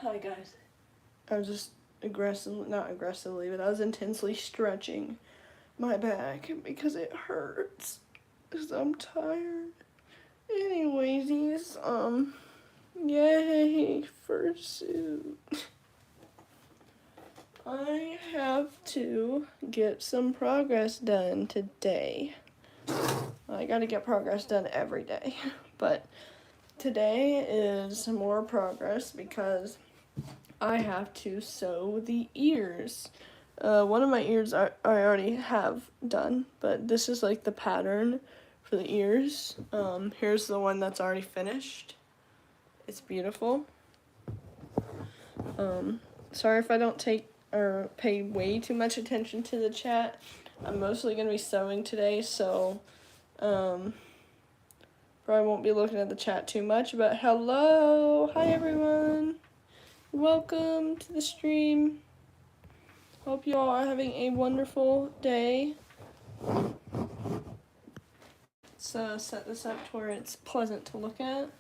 Hi guys. I was just not aggressively, but I was intensely stretching my back because it hurts. Because I'm tired. Anyways, yay, fursuit. I have to get some progress done today. I gotta get progress done every day, but today is more progress because I have to sew the ears. One of my ears I already have done, but this is like the pattern for the ears. Here's the one that's already finished. It's beautiful. Sorry if I don't pay way too much attention to the chat. I'm mostly gonna be sewing today, so probably won't be looking at the chat too much, but hello, hi everyone. Welcome to the stream. Hope you all are having a wonderful day. Let's set this up to where it's pleasant to look at.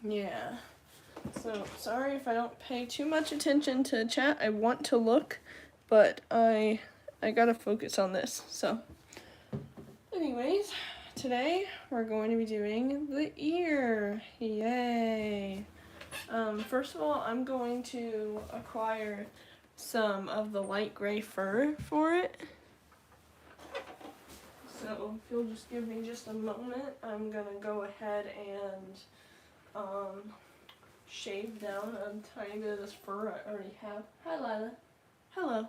Yeah. So, sorry if I don't pay too much attention to chat. I want to look, but I gotta focus on this. So, anyways, today we're going to be doing the ear. Yay. First of all, I'm going to acquire some of the light gray fur for it. So, if you'll just give me just a moment, I'm gonna go ahead and shave down a tiny bit of this fur I already have. Hi, Lila. Hello.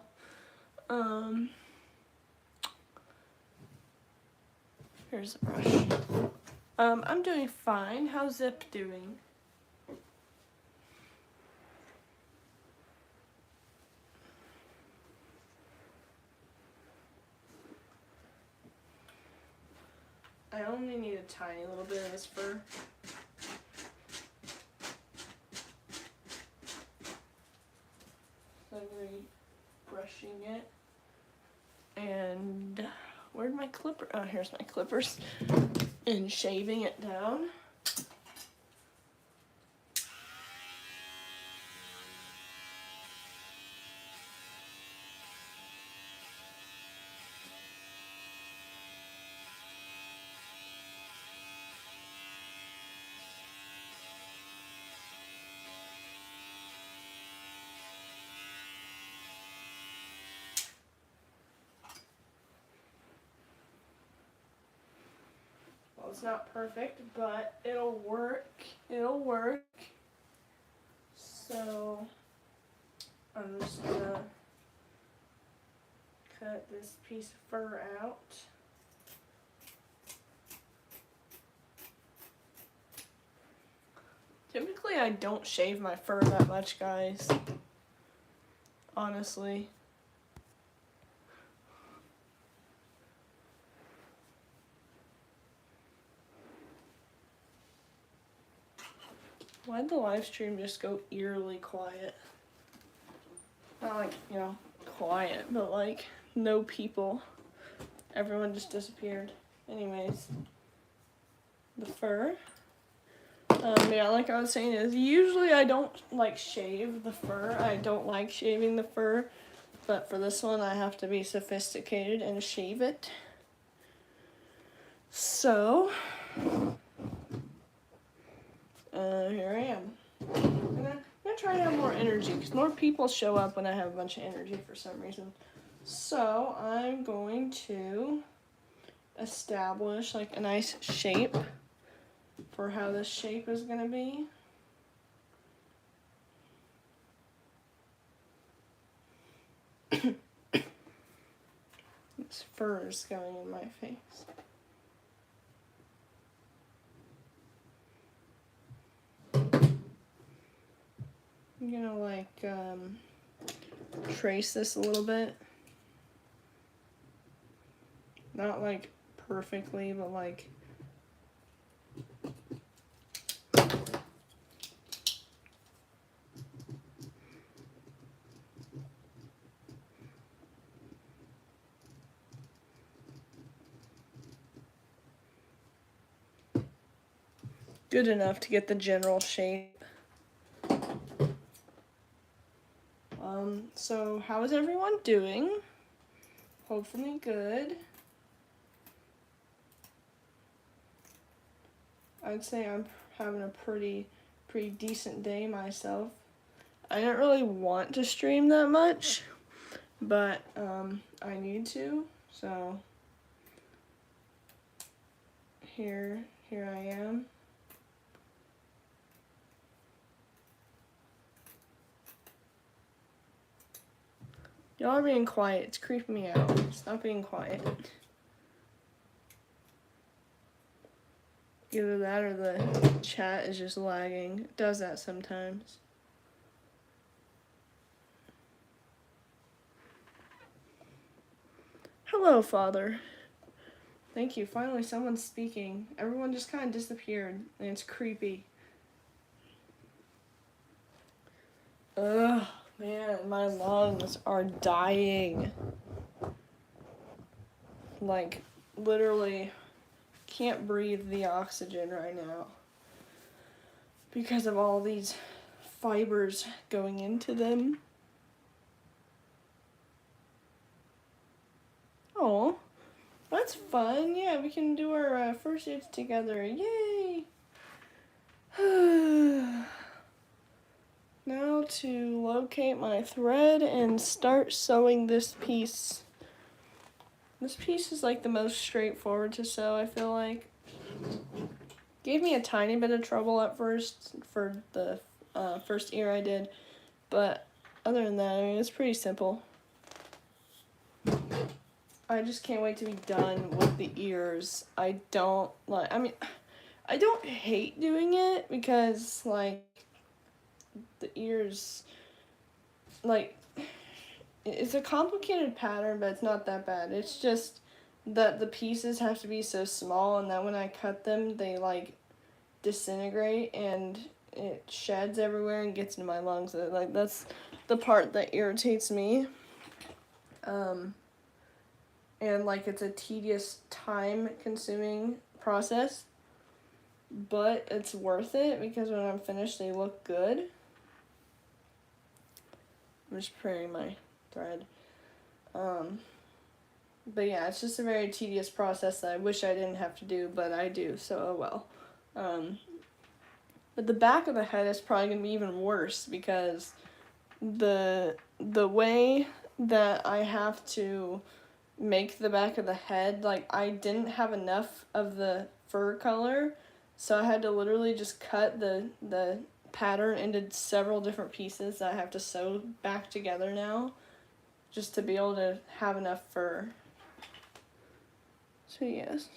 Here's the brush. I'm doing fine. How's Zip doing? I only need a tiny little bit of this fur. So I'm going to be brushing it. And where'd my clipper? Oh, here's my clippers. And shaving it down. Well, it's not perfect, but it'll work. It'll work. So I'm just gonna cut this piece of fur out. Typically, I don't shave my fur that much, guys. Honestly. Why'd the live stream just go eerily quiet? Not like, quiet, but like no people. Everyone just disappeared. Anyways, the fur. Yeah, like I was saying, is usually I don't like shave the fur. I don't like shaving the fur, but for this one I have to be sophisticated and shave it. So, here I am. I'm gonna try to have more energy, because more people show up when I have a bunch of energy for some reason. So, I'm going to establish like a nice shape for how this shape is going to be. This fur is going in my face. I'm gonna like trace this a little bit. Not like perfectly, but like good enough to get the general shape. So how is everyone doing? Hopefully good. I'd say I'm having a pretty decent day myself. I didn't really want to stream that much, but I need to, so here I am. Y'all are being quiet. It's creeping me out. Stop being quiet. Either that or the chat is just lagging. It does that sometimes. Hello, Father. Thank you. Finally, someone's speaking. Everyone just kind of disappeared, and it's creepy. Ugh, man, my lungs are dying. Like, literally can't breathe the oxygen right now because of all these fibers going into them. Oh, that's fun. Yeah, we can do our fursuits together. Yay! Now to locate my thread and start sewing this piece. This piece is like the most straightforward to sew, I feel like. Gave me a tiny bit of trouble at first for the first ear I did, but other than that, I mean, it's pretty simple. I just can't wait to be done with the ears. I don't hate doing it because, like, the ears, like, it's a complicated pattern, but it's not that bad. It's just that the pieces have to be so small, and that when I cut them, they, like, disintegrate, and it sheds everywhere and gets into my lungs. Like, that's the part that irritates me. And, like, it's a tedious, time-consuming process, but it's worth it because when I'm finished, they look good. I'm just preparing my thread. But yeah, it's just a very tedious process that I wish I didn't have to do, but I do, so oh well. But the back of the head is probably going to be even worse because the way that I have to make the back of the head, like, I didn't have enough of the fur color, so I had to literally just cut the pattern into several different pieces that I have to sew back together now just to be able to have enough fur. So yes.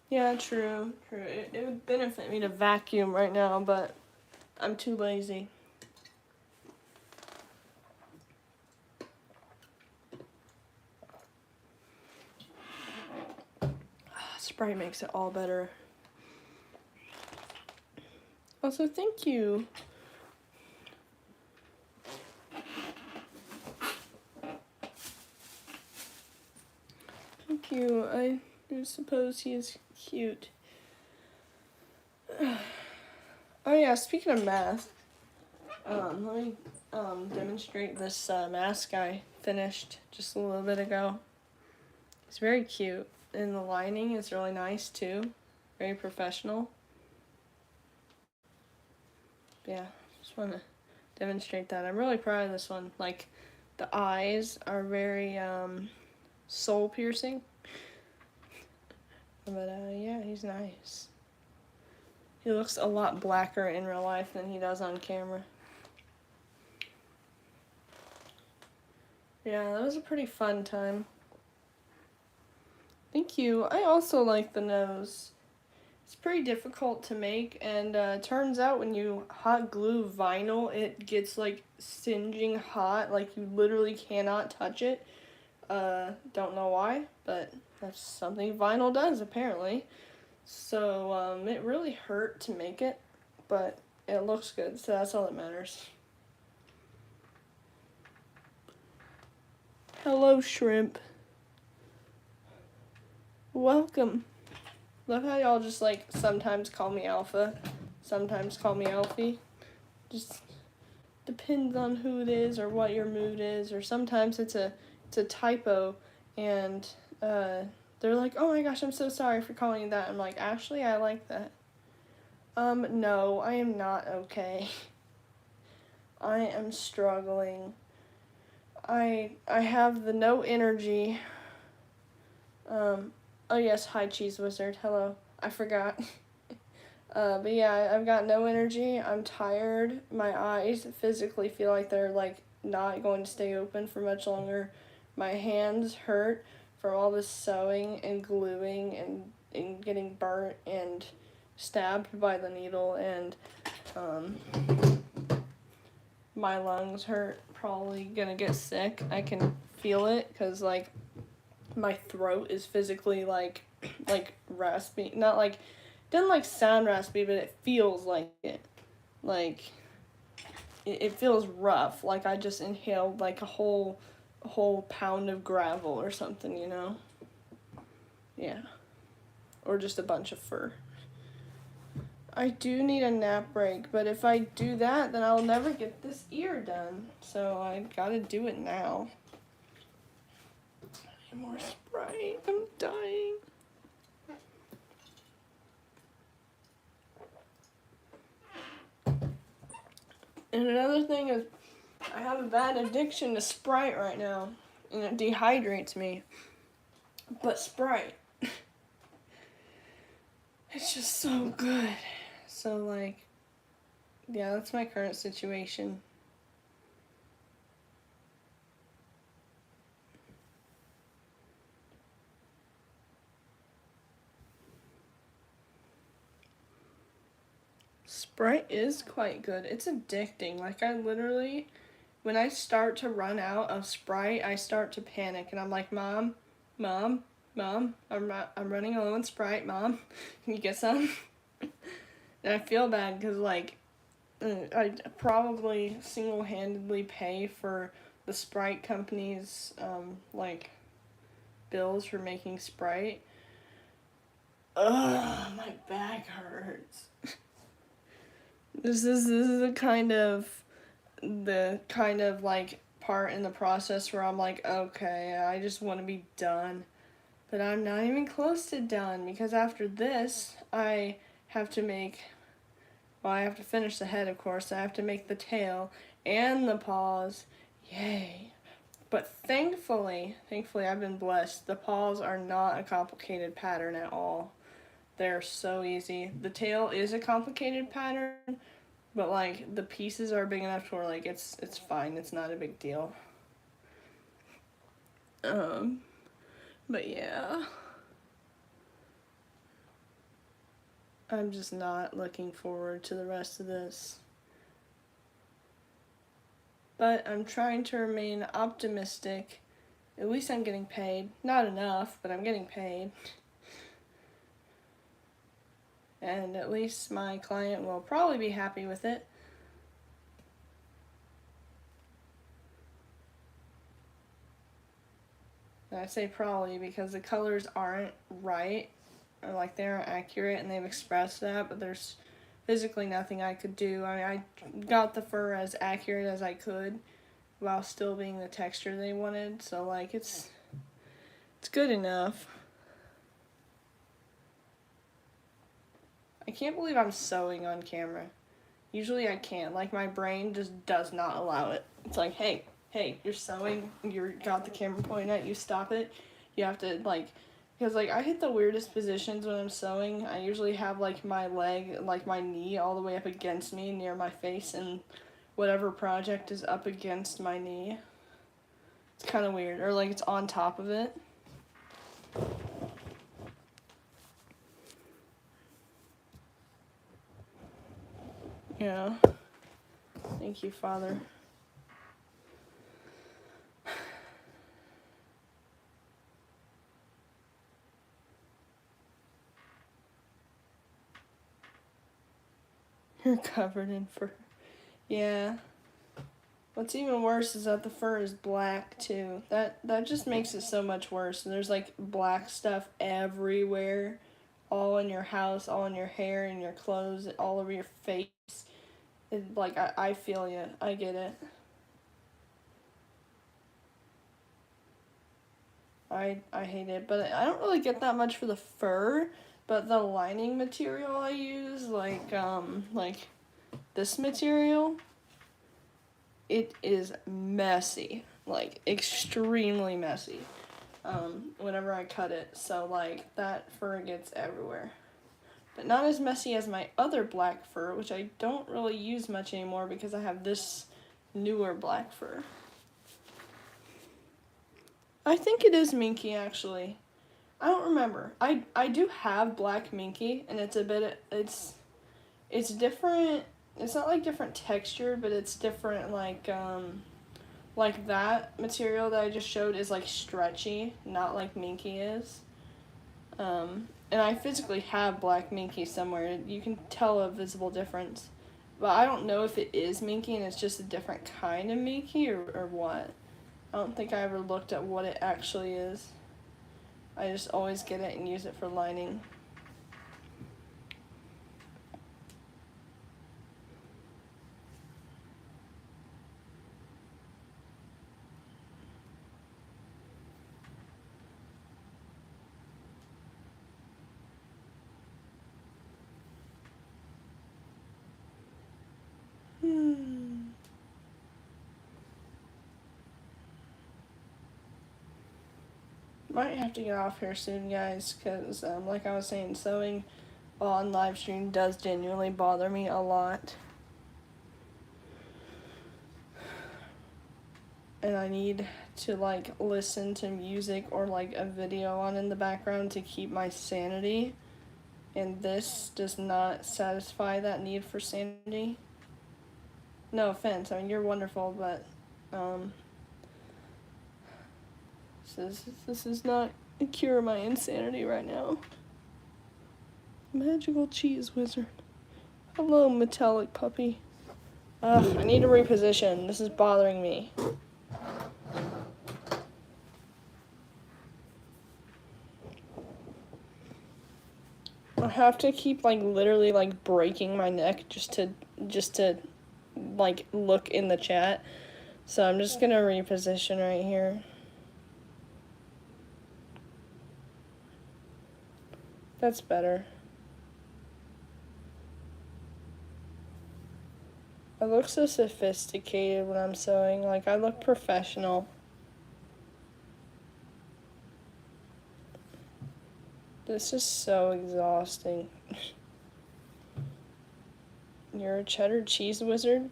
Yeah, true. It would benefit me to vacuum right now, but I'm too lazy. Sprite makes it all better. Also, thank you. Thank you. I suppose he is cute. Oh yeah, speaking of math, let me demonstrate this mask I finished just a little bit ago. It's very cute, and the lining is really nice too. Very professional. Yeah, just want to demonstrate that. I'm really proud of this one. Like, the eyes are very soul piercing. But yeah, he's nice. He looks a lot blacker in real life than he does on camera. Yeah, that was a pretty fun time. Thank you. I also like the nose. It's pretty difficult to make, and turns out when you hot glue vinyl, it gets, like, singeing hot. Like, you literally cannot touch it. Don't know why, but that's something vinyl does, apparently. So, it really hurt to make it, but it looks good, so that's all that matters. Hello, shrimp. Welcome. Love how y'all just, like, sometimes call me Alpha, sometimes call me Alfie. Just depends on who it is or what your mood is, or sometimes it's a typo, and they're like, oh my gosh, I'm so sorry for calling you that. I'm like, actually, I like that. No, I am not okay. I am struggling. I have the no energy. Oh yes, hi Cheese Wizard, hello. I forgot. But yeah, I've got no energy. I'm tired. My eyes physically feel like they're like not going to stay open for much longer. My hands hurt from all this sewing and gluing and getting burnt and stabbed by the needle, and my lungs hurt. Probably gonna get sick. I can feel it because like my throat is physically like raspy. Not like, doesn't like sound raspy, but it feels like it. Like it feels rough. Like I just inhaled like a whole pound of gravel or something, you know? Yeah. Or just a bunch of fur. I do need a nap break, but if I do that, then I'll never get this ear done. So I gotta do it now. I need more Sprite. I'm dying. And another thing is, I have a bad addiction to Sprite right now, and it dehydrates me. But Sprite, it's just so good. So like, yeah, that's my current situation. Sprite is quite good. It's addicting. Like I literally, when I start to run out of Sprite, I start to panic, and I'm like, Mom, I'm running low on Sprite. Mom, can you get some? And I feel bad because like I probably single-handedly pay for the Sprite company's like bills for making Sprite. Ugh, my back hurts. This is the kind of like part in the process where I'm like, okay, I just want to be done. But I'm not even close to done, because after this, I have to make, well, I have to finish the head, of course. I have to make the tail and the paws. Yay. But thankfully, I've been blessed. The paws are not a complicated pattern at all. They're so easy. The tail is a complicated pattern, but like the pieces are big enough to where like it's fine. It's not a big deal. But yeah. I'm just not looking forward to the rest of this. But I'm trying to remain optimistic. At least I'm getting paid. Not enough, but I'm getting paid. And at least my client will probably be happy with it. And I say probably because the colors aren't right, or like they aren't accurate, and they've expressed that, but there's physically nothing I could do. I mean, I got the fur as accurate as I could while still being the texture they wanted, so like it's good enough. I can't believe I'm sewing on camera. Usually I can't. Like my brain just does not allow it. It's like, hey, you're sewing, you got the camera pointing at you, stop it. You have to like, because like I hit the weirdest positions when I'm sewing. I usually have like my leg, like my knee all the way up against me near my face, and whatever project is up against my knee. It's kind of weird. Or like it's on top of it. Yeah. Thank you, Father. You're covered in fur. Yeah. What's even worse is that the fur is black too. That just makes it so much worse. There's like black stuff everywhere all in your house, all in your hair and your clothes, all over your face. Like, I feel you. I get it. I hate it, but I don't really get that much for the fur, but the lining material I use, like this material, it is messy, like extremely messy, whenever I cut it, so like that fur gets everywhere. But not as messy as my other black fur, which I don't really use much anymore because I have this newer black fur. I think it is minky, actually. I don't remember. I do have black minky, and it's a bit, it's different. It's not like different texture, but it's different, like that material that I just showed is like stretchy, not like minky is. And I physically have black minky somewhere. You can tell a visible difference. But I don't know if it is minky and it's just a different kind of minky or what. I don't think I ever looked at what it actually is. I just always get it and use it for lining. Might have to get off here soon, guys, because like I was saying, sewing on live stream does genuinely bother me a lot. And I need to like listen to music or like a video on in the background to keep my sanity. And this does not satisfy that need for sanity. No offense, I mean, you're wonderful, but this is not a cure my insanity right now. Magical cheese wizard. Hello, metallic puppy. Ugh, I need to reposition. This is bothering me. I have to keep like literally like breaking my neck just to like look in the chat. So I'm just gonna reposition right here. That's better. I look so sophisticated when I'm sewing. Like, I look professional. This is so exhausting. You're a cheddar cheese wizard?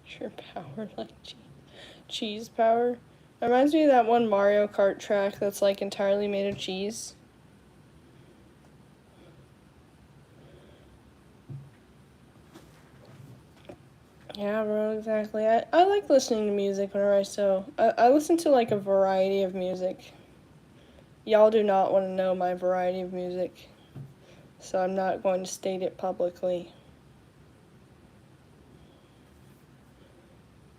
Sure, power like cheese power. It reminds me of that one Mario Kart track that's like entirely made of cheese. Yeah, bro, exactly. I like listening to music whenever I sew. I listen to like a variety of music. Y'all do not want to know my variety of music, so I'm not going to state it publicly.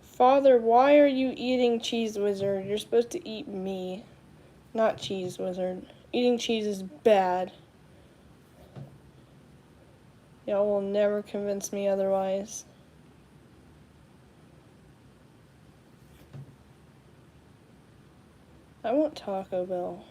Father, why are you eating Cheese Wizard? You're supposed to eat me, not Cheese Wizard. Eating cheese is bad. Y'all will never convince me otherwise. I want Taco Bell.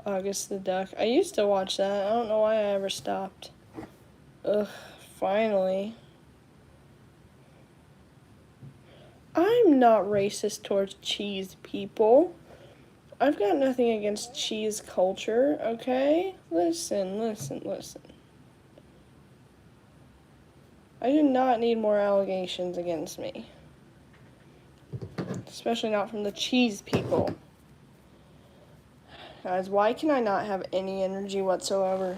August the Duck. I used to watch that. I don't know why I ever stopped. Ugh, finally. I'm not racist towards cheese people. I've got nothing against cheese culture, okay? Listen. I do not need more allegations against me. Especially not from the cheese people. Guys, why can I not have any energy whatsoever?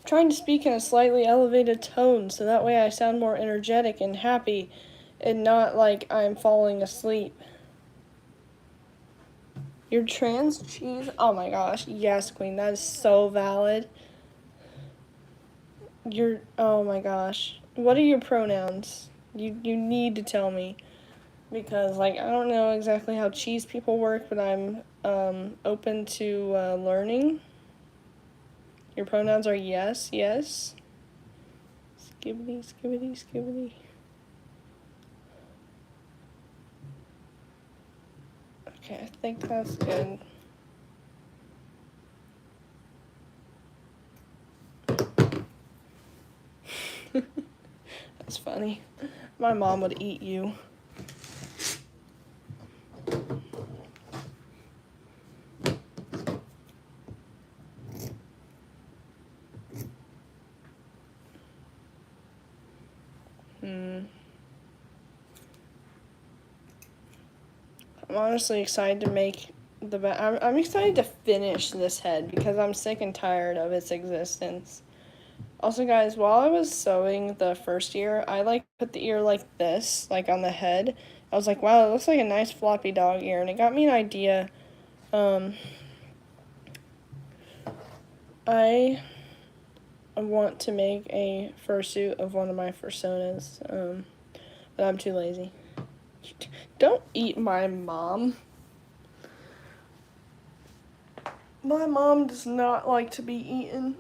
Trying to speak in a slightly elevated tone so that way I sound more energetic and happy and not like I'm falling asleep. You're trans cheese? Oh my gosh, yes, queen, that is so valid. Oh my gosh. What are your pronouns? You need to tell me. Because, like, I don't know exactly how cheese people work, but I'm open to learning. Your pronouns are yes, yes. Skibbity, skibbity, skibbity. Okay, I think that's good. That's funny. My mom would eat you. I'm honestly excited to make I'm excited to finish this head because I'm sick and tired of its existence. Also, guys, while I was sewing the first ear, I like put the ear like this, like on the head. I was like, wow, it looks like a nice floppy dog ear, and it got me an idea. I want to make a fursuit of one of my fursonas, but I'm too lazy. Don't eat my mom. My mom does not like to be eaten.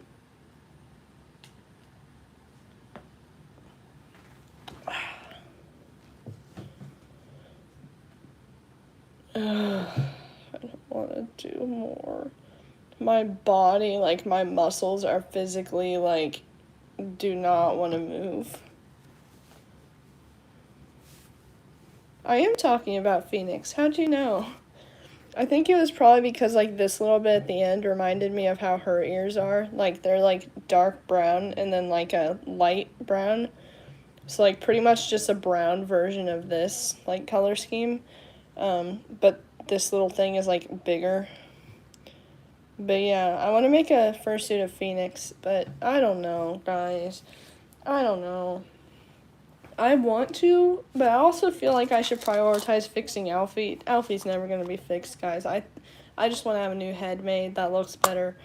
I don't want to do more. My body, like my muscles are physically like do not want to move. I am talking about Phoenix. How'd you know? I think it was probably because like this little bit at the end reminded me of how her ears are. Like they're like dark brown and then like a light brown. So like pretty much just a brown version of this like color scheme. But this little thing is like bigger. But yeah, I want to make a fursuit of Phoenix, but I don't know, guys. I don't know. I want to, but I also feel like I should prioritize fixing Alfie. Alfie's never going to be fixed, guys. I just want to have a new head made that looks better.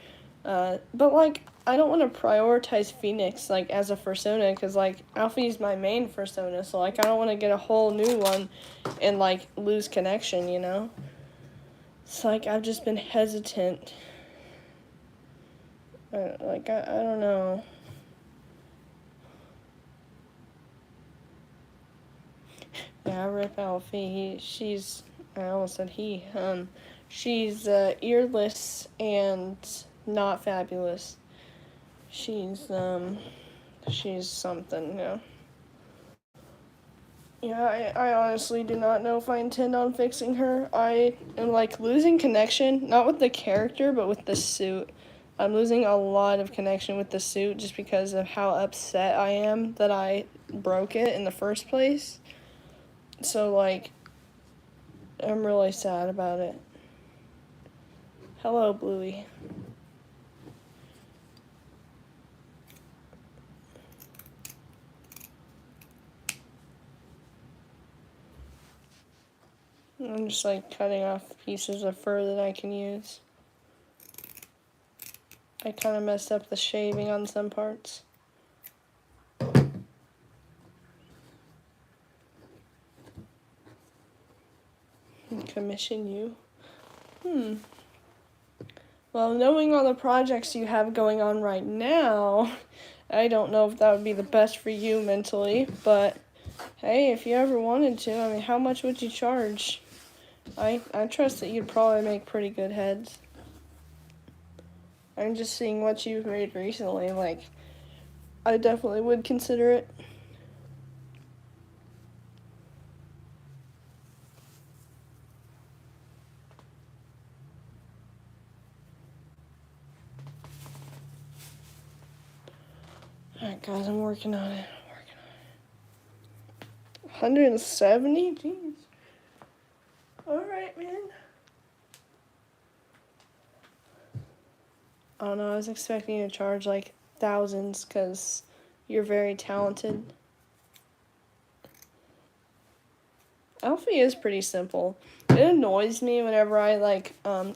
But, like, I don't want to prioritize Phoenix, like, as a fursona, because, like, Alfie's my main fursona, so, like, I don't want to get a whole new one and, like, lose connection, you know? It's like, I've just been hesitant. I don't know. Yeah, Rip Alfie. I almost said he. She's earless and not fabulous. She's something, you know. Yeah, I honestly do not know if I intend on fixing her. I am like losing connection, not with the character, but with the suit. I'm losing a lot of connection with the suit just because of how upset I am that I broke it in the first place. So, like, I'm really sad about it. Hello, Bluey. I'm just, like, cutting off pieces of fur that I can use. I kind of messed up the shaving on some parts. Commission you? Well, knowing all the projects you have going on right now, I don't know if that would be the best for you mentally, but hey, if you ever wanted to, I mean, how much would you charge? I trust that you'd probably make pretty good heads. I'm just seeing what you've made recently, like, I definitely would consider it. Alright, guys, I'm working on it. 170? Jeez. Alright, man. I don't know, I was expecting you to charge like thousands because you're very talented. Alfie is pretty simple. It annoys me whenever I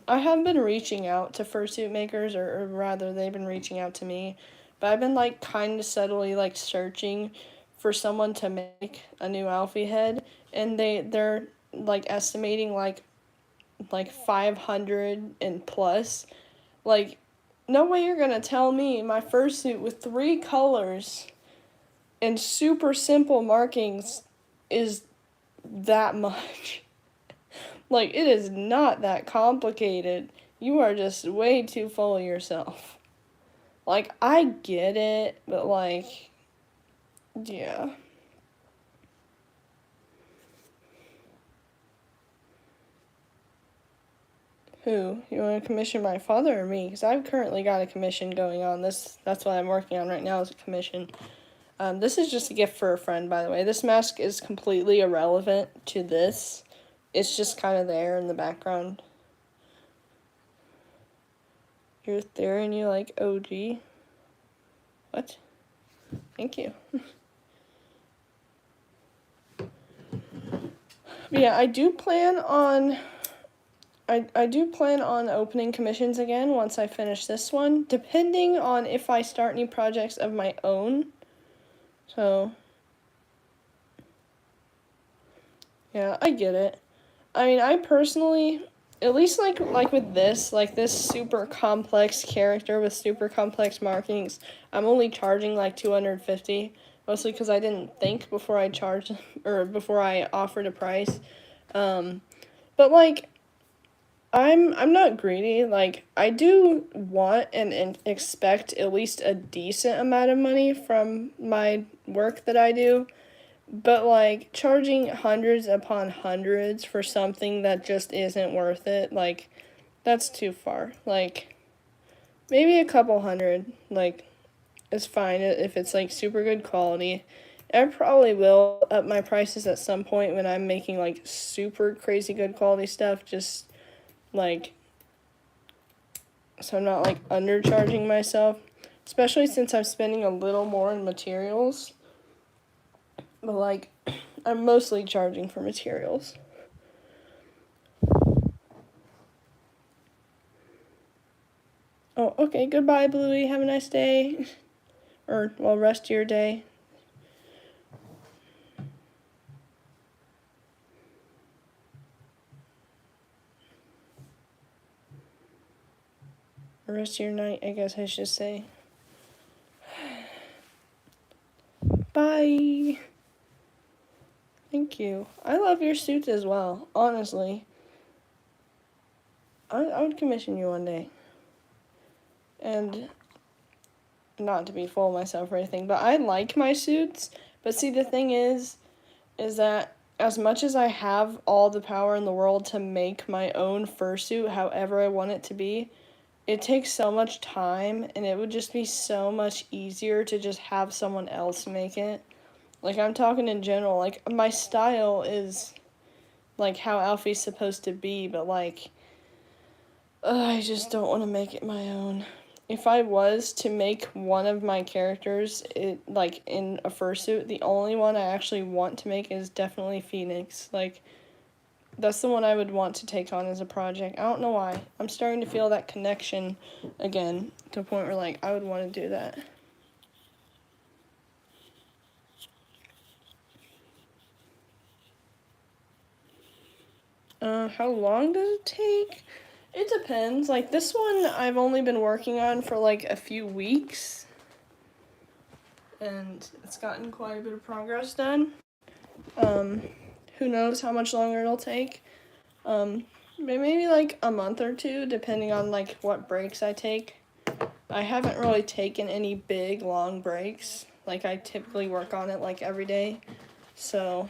have been reaching out to fursuit makers, or rather they've been reaching out to me, but I've been like kind of subtly like searching for someone to make a new Alfie head, and they're like estimating like 500 and plus. Like, no way you're gonna tell me my fursuit with 3 colors and super simple markings is that much. Like, it is not that complicated. You are just way too full of yourself. Like, I get it, but like, yeah. Who? You want to commission my father or me? Because I've currently got a commission going on. That's what I'm working on right now is a commission. This is just a gift for a friend, by the way. This mask is completely irrelevant to this. It's just kind of there in the background. You're there and you like OG. What? Thank you. Yeah, I do plan on opening commissions again once I finish this one, depending on if I start any projects of my own. So, yeah, I get it. I mean, I personally, at least like with this, like this super complex character with super complex markings, I'm only charging like $250, mostly because I didn't think before I charged or before I offered a price. But like, I'm not greedy. Like, I do want and expect at least a decent amount of money from my work that I do. But, like, charging hundreds upon hundreds for something that just isn't worth it, like, that's too far. Like, maybe a couple hundred, like, is fine if it's, like, super good quality. I probably will up my prices at some point when I'm making, like, super crazy good quality stuff, just like, so I'm not like undercharging myself, especially since I'm spending a little more in materials, but like I'm mostly charging for materials. Oh, okay, goodbye, Bluey, have a nice day, or well, rest of your day. Or rest of your night, I guess I should say. Bye. Thank you. I love your suits as well, honestly. I would commission you one day. And not to be full of myself or anything, but I like my suits. But see, the thing is that as much as I have all the power in the world to make my own fursuit however I want it to be, it takes so much time, and it would just be so much easier to just have someone else make it. Like, I'm talking in general, like, my style is, like, how Alfie's supposed to be, but, like, I just don't want to make it my own. If I was to make one of my characters, like, in a fursuit, the only one I actually want to make is definitely Phoenix. Like, that's the one I would want to take on as a project. I don't know why. I'm starting to feel that connection again, to a point where, like, I would want to do that. How long does it take? It depends. Like, this one I've only been working on for, like, a few weeks. And it's gotten quite a bit of progress done. Who knows how much longer it'll take. Maybe, like, a month or two, depending on, like, what breaks I take. I haven't really taken any big, long breaks. Like, I typically work on it, like, every day. So,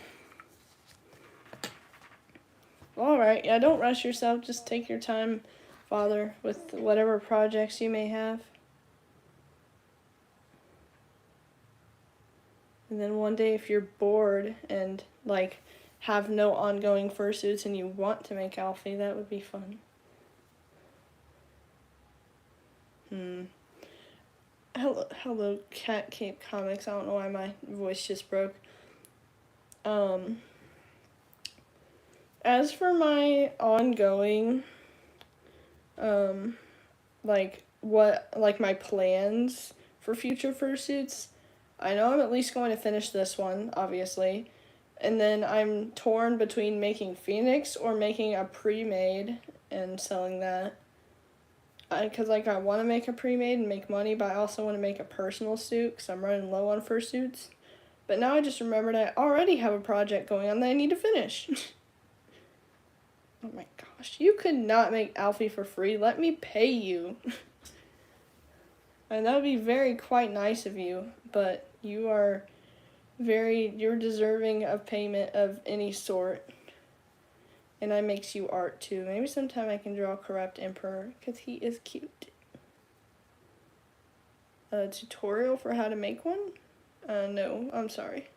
alright, yeah, don't rush yourself. Just take your time, Father, with whatever projects you may have. And then one day, if you're bored and, like, have no ongoing fursuits and you want to make Alfie, that would be fun. Hello, Cat Cape Comics. I don't know why my voice just broke. As for my ongoing, like my plans for future fursuits. I know I'm at least going to finish this one, obviously. And then I'm torn between making Phoenix or making a pre-made and selling that. Because I want to make a pre-made and make money, but I also want to make a personal suit because I'm running low on fursuits. But now I just remembered I already have a project going on that I need to finish. Oh my gosh, you could not make Alfie for free. Let me pay you. And that would be quite nice of you, but you're deserving of payment of any sort. And that makes you art too. Maybe sometime I can draw a corrupt emperor, because he is cute. A tutorial for how to make one? No, I'm sorry.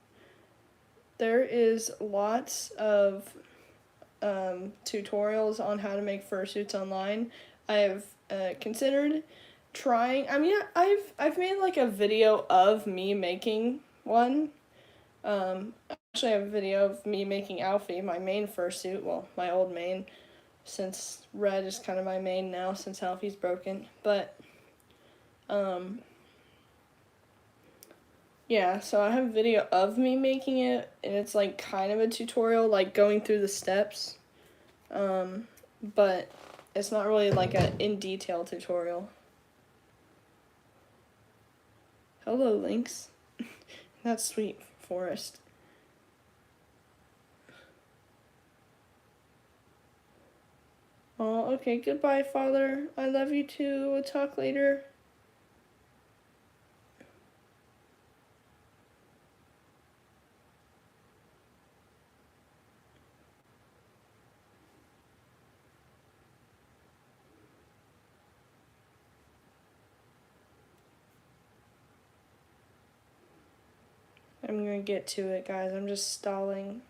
There is lots of tutorials on how to make fursuits online. I have considered trying. I mean, I've made like a video of me making one. Actually, I have a video of me making Alfie, my main fursuit. Well, my old main, since red is kind of my main now since Alfie's broken. But yeah, so I have a video of me making it, and it's like kind of a tutorial, like going through the steps. But it's not really like a in-detail tutorial. Hello, Lynx. That's sweet, Forest. Oh, okay, goodbye, Father. I love you too. We'll talk later. I'm gonna get to it, guys. I'm just stalling.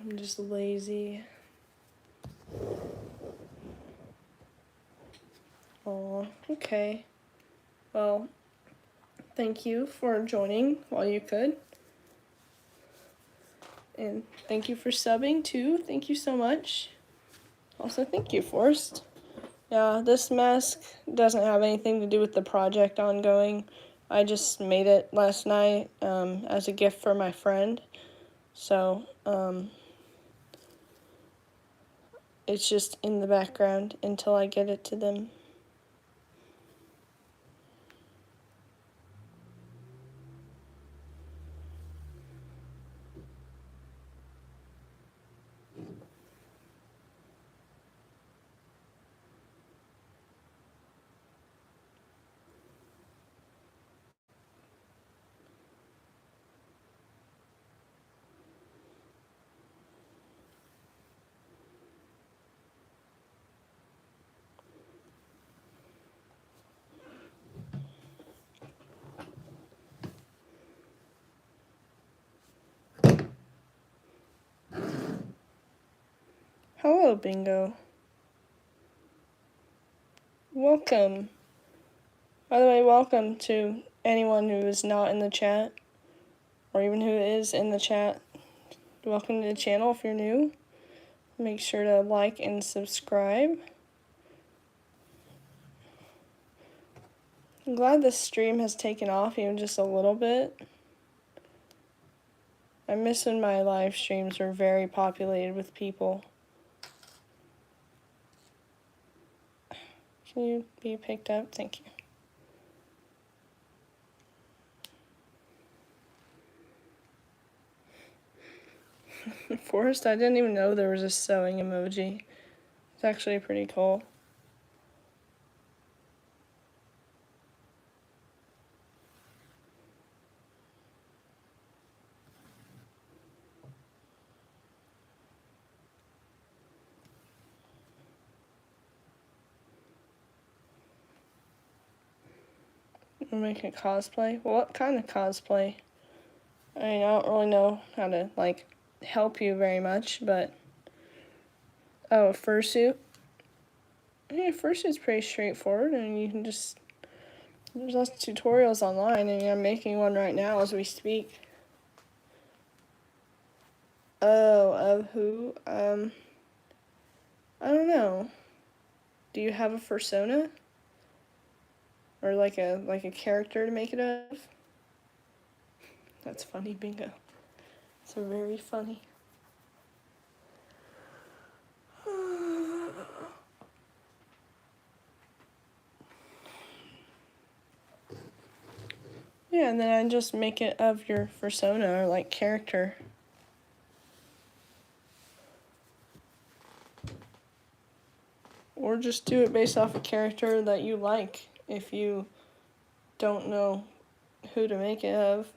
I'm just lazy. Oh, okay. Well, thank you for joining while you could. And thank you for subbing too. Thank you so much. Also, thank you, Forrest. Yeah, this mask doesn't have anything to do with the project ongoing. I just made it last night as a gift for my friend. So, it's just in the background until I get it to them. Hello, Bingo. Welcome. By the way, welcome to anyone who is not in the chat, or even who is in the chat. Welcome to the channel if you're new. Make sure to like and subscribe. I'm glad this stream has taken off even just a little bit. I miss when my live streams were very populated with people. Can you be picked up? Thank you. Forrest, I didn't even know there was a sewing emoji. It's actually pretty cool. Make a cosplay? What kind of cosplay? I mean, I don't really know how to, like, help you very much, but... Oh, a fursuit? Yeah, fursuit's pretty straightforward, and you can just... There's lots of tutorials online, and I'm making one right now as we speak. Oh, of who? I don't know. Do you have a fursona? Or like a character to make it of? That's funny, Bingo. It's very funny. Yeah, and then I just make it of your fursona or like character. Or just do it based off a character that you like if you don't know who to make it of.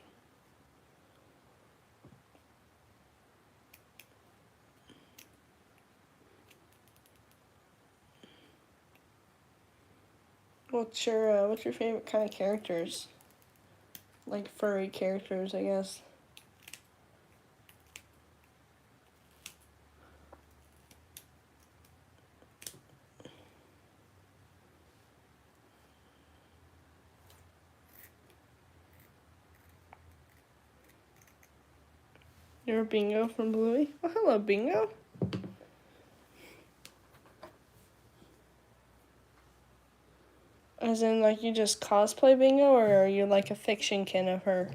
What's your favorite kind of characters? Like furry characters, I guess. You're Bingo from Bluey? Oh, hello, Bingo. As in, like, you just cosplay Bingo, or are you like a fiction kin of her?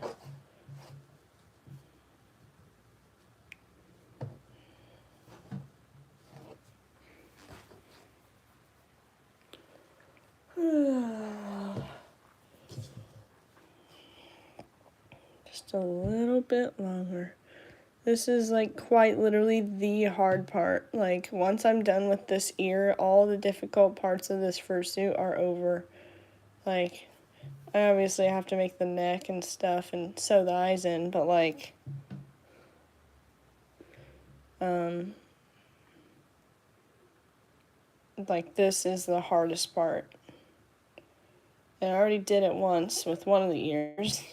Just a little bit longer. This is like quite literally the hard part. Like once I'm done with this ear, all the difficult parts of this fursuit are over. Like I obviously have to make the neck and stuff and sew the eyes in, but like this is the hardest part. And I already did it once with one of the ears.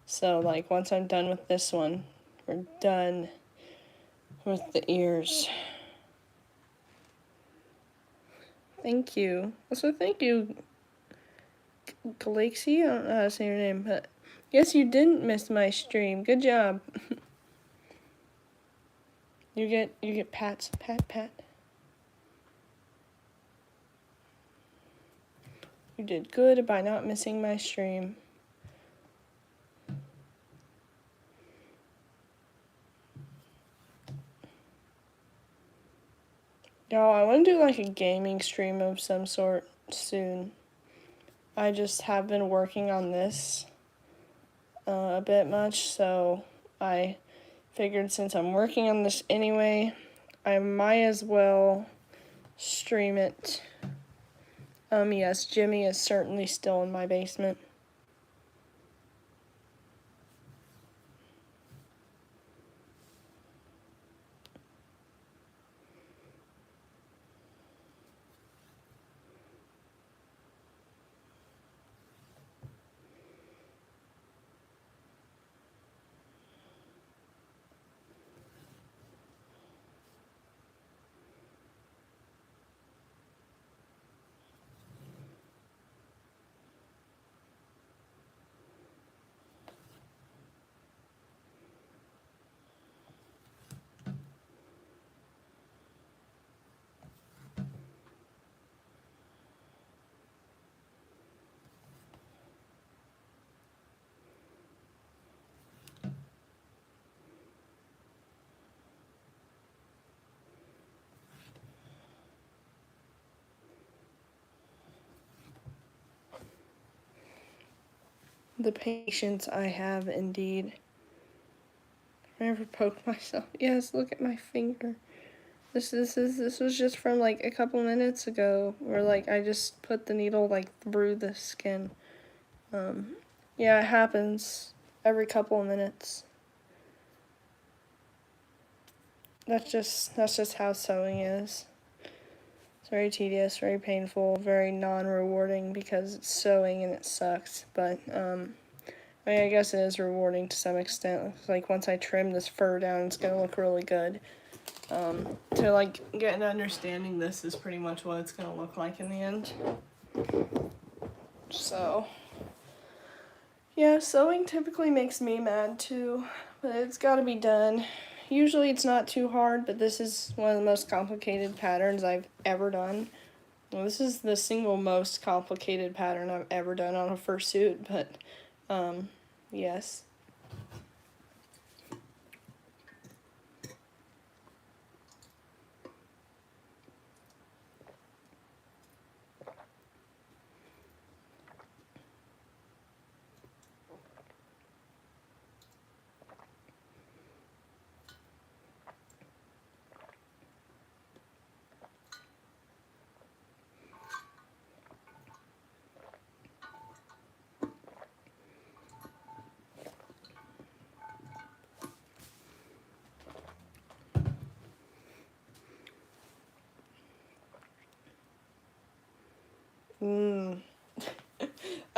So like once I'm done with this one, we're done with the ears. Thank you. Also, thank you, Galaxy. I don't know how to say your name, but yes, you didn't miss my stream. Good job. You get pats, pat. You did good by not missing my stream. Y'all, I want to do like a gaming stream of some sort soon. I just have been working on this a bit much, so I figured since I'm working on this anyway, I might as well stream it. Yes, Jimmy is certainly still in my basement. The patience I have, indeed. I never poked myself. Yes, look at my finger. This was just from like a couple minutes ago, where like I just put the needle like through the skin. Yeah, it happens every couple of minutes. That's just how sewing is. It's very tedious, very painful, very non-rewarding because it's sewing and it sucks. But I mean, I guess it is rewarding to some extent. Like once I trim this fur down, it's gonna look really good. To like get an understanding, this is pretty much what it's gonna look like in the end. So yeah, sewing typically makes me mad too, but it's gotta be done. Usually it's not too hard, but this is one of the most complicated patterns I've ever done. Well, this is the single most complicated pattern I've ever done on a fursuit, but, yes.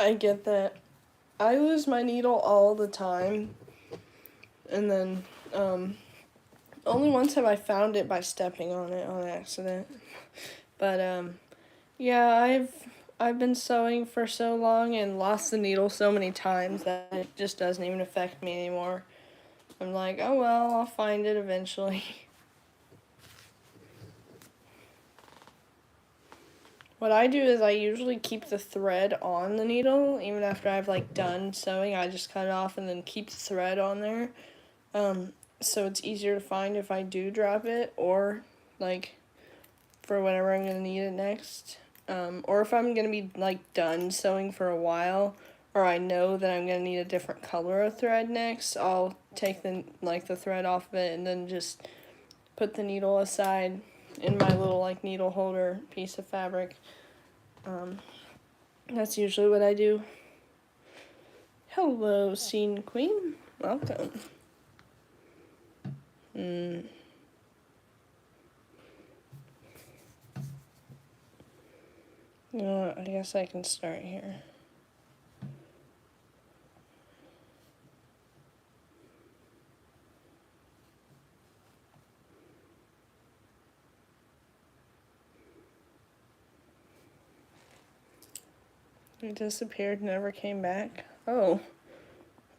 I get that. I lose my needle all the time, and then, only once have I found it by stepping on it on accident. But, yeah, I've been sewing for so long and lost the needle so many times that it just doesn't even affect me anymore. I'm like, oh well, I'll find it eventually. What I do is I usually keep the thread on the needle, even after I've like done sewing. I just cut it off and then keep the thread on there, so it's easier to find if I do drop it, or like for whenever I'm gonna need it next, or if I'm gonna be like done sewing for a while, or I know that I'm gonna need a different color of thread next. I'll take the thread off of it and then just put the needle aside in my little like needle holder piece of fabric. That's usually what I do. Hello, Scene Queen. Welcome. I guess I can start here. It disappeared, never came back. Oh,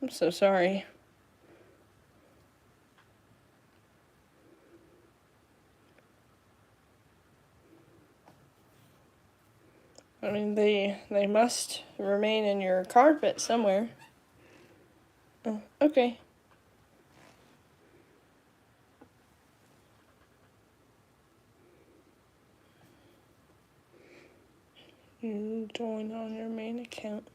I'm so sorry. I mean, they must remain in your carpet somewhere. Oh, okay. You join on your main account.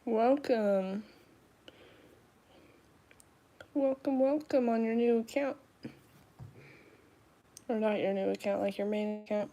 Welcome. Welcome on your new account. Or not your new account, like your main account.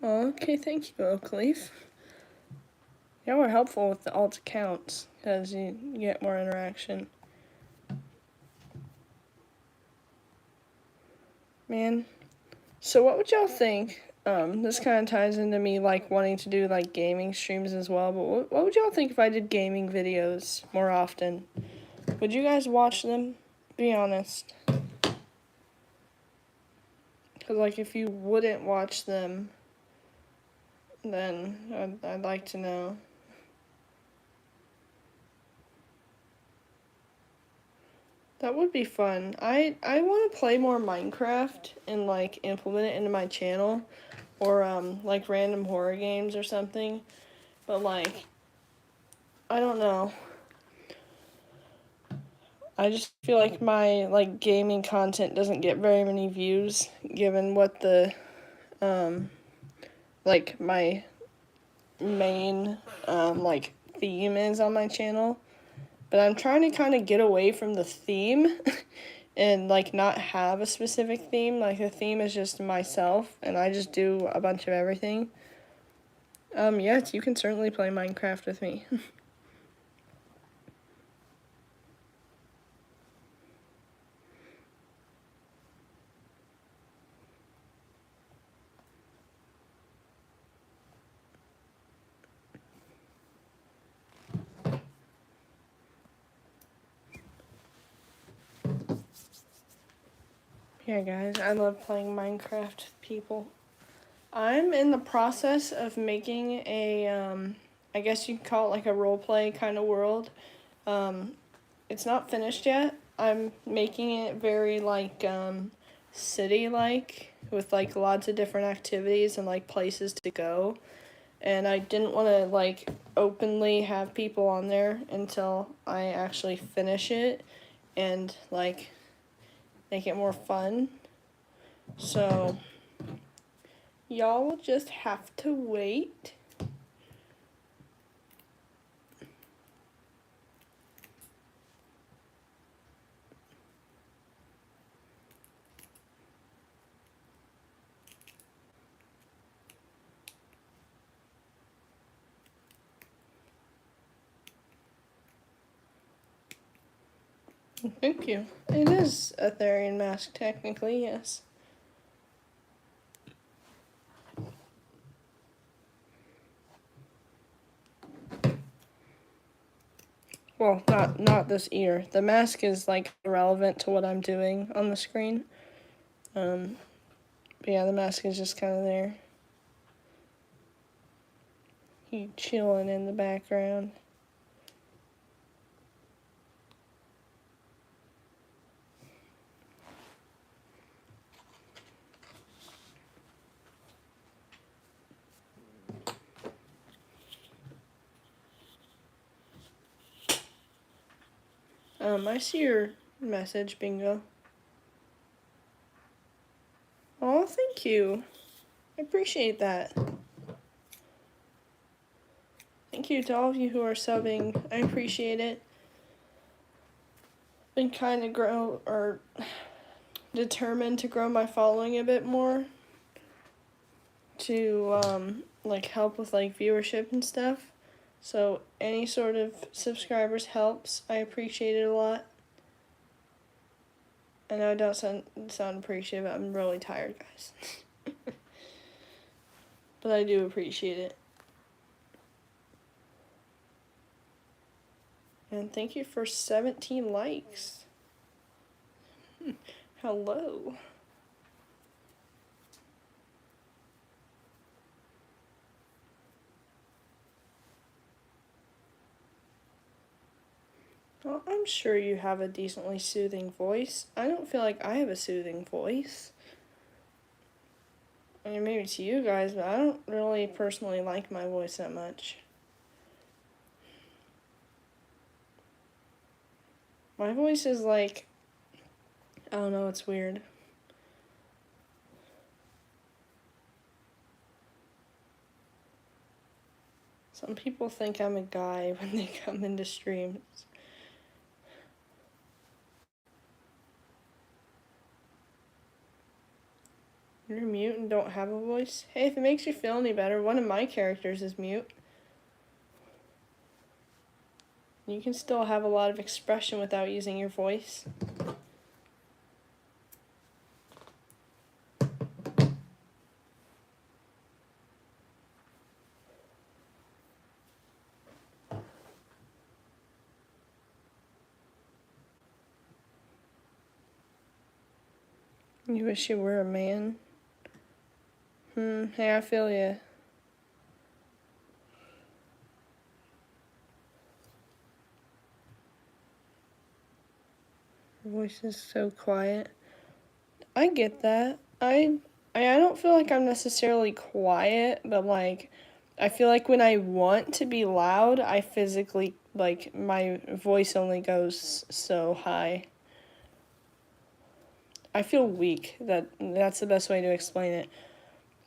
Oh, okay, thank you, Oakleaf. Y'all were helpful with the alt accounts, because you get more interaction. Man, so what would y'all think? This kind of ties into me like wanting to do like gaming streams as well, but what would y'all think if I did gaming videos more often? Would you guys watch them? Be honest. Because like if you wouldn't watch them, then I'd like to know. That would be fun. I want to play more Minecraft and like implement it into my channel, or like random horror games or something. But, like, I don't know. I just feel like my, like, gaming content doesn't get very many views, given what the, like, my main, like, theme is on my channel. But I'm trying to kind of get away from the theme and, like, not have a specific theme. Like, the theme is just myself, and I just do a bunch of everything. Yes, you can certainly play Minecraft with me. Yeah, guys, I love playing Minecraft with people. I'm in the process of making a, I guess you'd call it like a roleplay kind of world. It's not finished yet. I'm making it very, like, city-like, with, like, lots of different activities and, like, places to go. And I didn't want to, like, openly have people on there until I actually finish it and, like, make it more fun. So, y'all will just have to wait. Thank you. It is a Therian mask, technically, yes. Well, not this ear. The mask is, like, irrelevant to what I'm doing on the screen. But yeah, the mask is just kind of there. He chilling in the background. I see your message, Bingo. Oh, thank you. I appreciate that. Thank you to all of you who are subbing. I appreciate it. Been kind of determined to grow my following a bit more to, like, help with, like, viewership and stuff. So any sort of subscribers helps. I appreciate it a lot. I know I don't sound appreciative. I'm really tired, guys. But I do appreciate it. And thank you for 17 likes. Hello. Well, I'm sure you have a decently soothing voice. I don't feel like I have a soothing voice. I mean, maybe to you guys, but I don't really personally like my voice that much. My voice is like, I don't know, it's weird. Some people think I'm a guy when they come into streams. You're mute and don't have a voice? Hey, if it makes you feel any better, one of my characters is mute. You can still have a lot of expression without using your voice. You wish you were a man? Hey, I feel ya. Your voice is so quiet. I get that. I don't feel like I'm necessarily quiet, but, like, I feel like when I want to be loud, I physically, like, my voice only goes so high. I feel weak. That's the best way to explain it.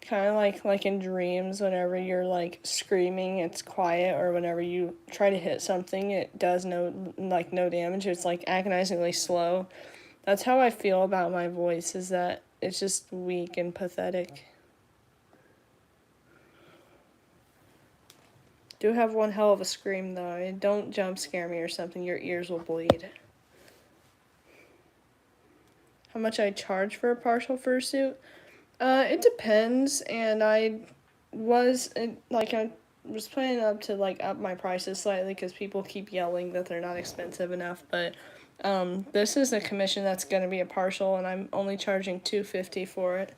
Kind of like in dreams, whenever you're like screaming, it's quiet, or whenever you try to hit something, it does no damage. It's like agonizingly slow. That's how I feel about my voice, is that it's just weak and pathetic. Do have one hell of a scream though. Don't jump scare me or something. Your ears will bleed. How much I charge for a partial fursuit? It depends, and I was planning up my prices slightly because people keep yelling that they're not expensive enough. But this is a commission that's going to be a partial, and I'm only charging $250 for it.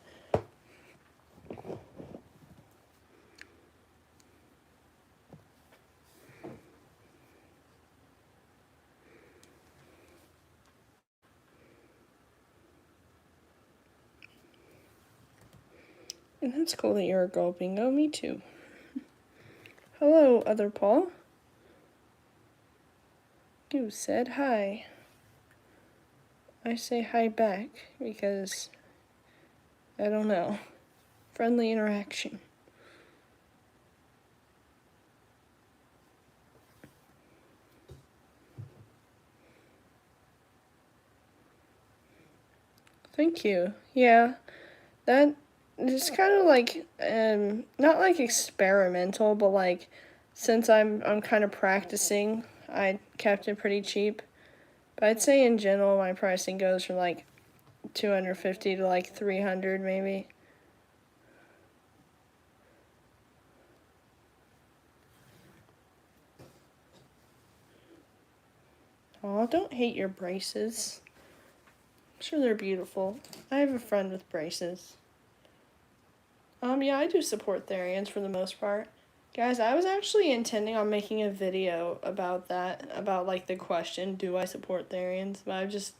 And that's cool that you're a girl bingo. Me too. Hello, other Paul. You said hi. I say hi back because I don't know. Friendly interaction. Thank you. Yeah, that is kind of like not like experimental, but like since I'm kind of practicing, I kept it pretty cheap. But I'd say in general my pricing goes from like 250 to like 300 maybe. Aw, don't hate your braces. I'm sure they're beautiful. I have a friend with braces. Yeah, I do support Therians for the most part. Guys, I was actually intending on making a video about that, about like the question, do I support Therians? But I've just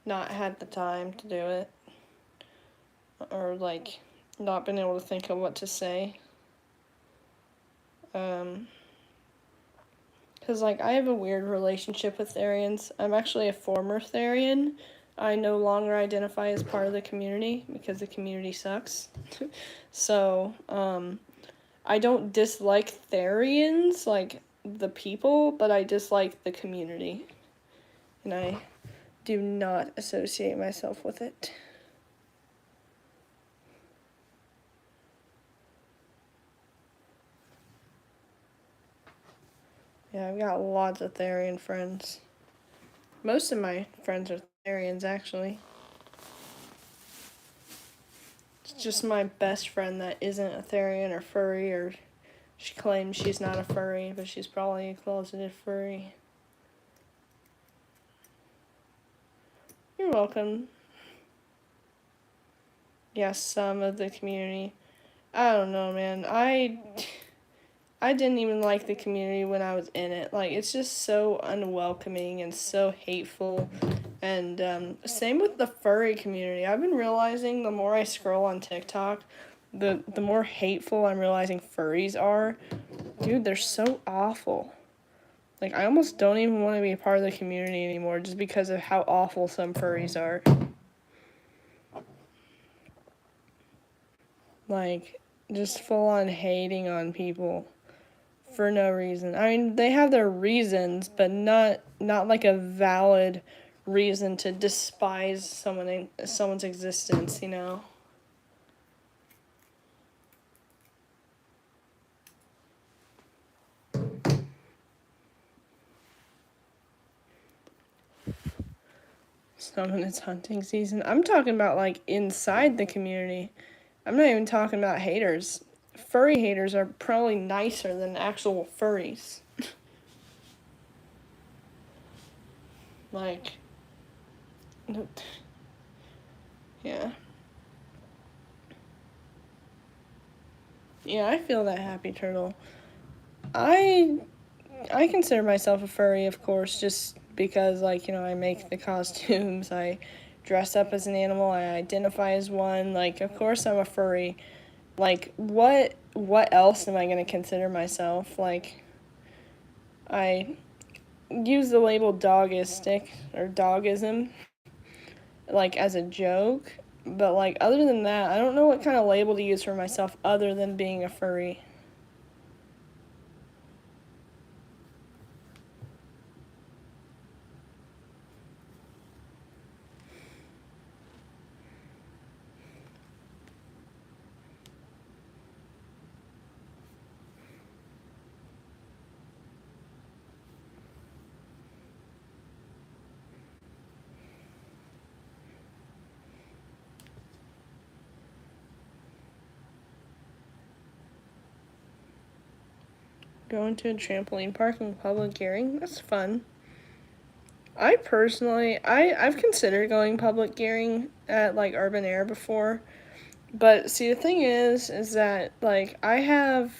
not had the time to do it. Or like not been able to think of what to say. Because like I have a weird relationship with Therians. I'm actually a former Therian. I no longer identify as part of the community because the community sucks. So, I don't dislike Therians, like the people, but I dislike the community. And I do not associate myself with it. Yeah, I've got lots of Therian friends. Most of my friends are Therians, actually. It's just my best friend that isn't a Therian or furry, or she claims she's not a furry, but she's probably a closeted furry. You're welcome. Yes, some of the community. I don't know, man. I didn't even like the community when I was in it. Like, it's just so unwelcoming and so hateful. And same with the furry community. I've been realizing the more I scroll on TikTok, the more hateful I'm realizing furries are. Dude, they're so awful. Like, I almost don't even want to be a part of the community anymore just because of how awful some furries are. Like, just full on hating on people for no reason. I mean, they have their reasons, but not like a valid reason to despise someone's existence, you know? Someone it's hunting season. I'm talking about like inside the community. I'm not even talking about haters. Furry haters are probably nicer than actual furries. Like, yeah. Yeah, I feel that, Happy Turtle. I consider myself a furry, of course, just because, like, you know, I make the costumes, I dress up as an animal, I identify as one. Like, of course I'm a furry. like, what else am I going to consider myself? Like, I use the label dogistic or dogism, like, as a joke. But, like, other than that, I don't know what kind of label to use for myself other than being a furry. Going to a trampoline park in public gearing, that's fun. I personally, I've considered going public gearing at, like, Urban Air before. But, see, the thing is that, like, I have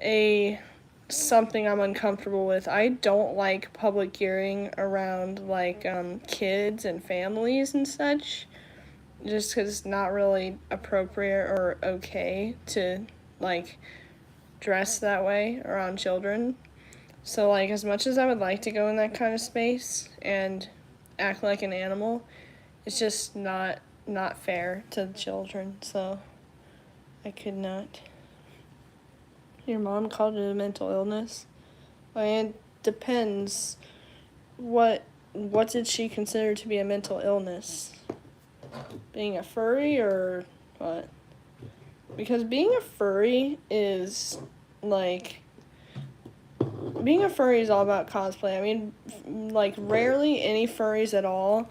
a something I'm uncomfortable with. I don't like public gearing around, like, kids and families and such. Just because it's not really appropriate or okay to, like, dress that way around children. So, like, as much as I would like to go in that kind of space and act like an animal, it's just not fair to the children, so I could not. Your mom called it a mental illness? Well, it depends. What did she consider to be a mental illness? Being a furry or what? Because being a furry is, like, being a furry is all about cosplay. I mean, like, rarely any furries at all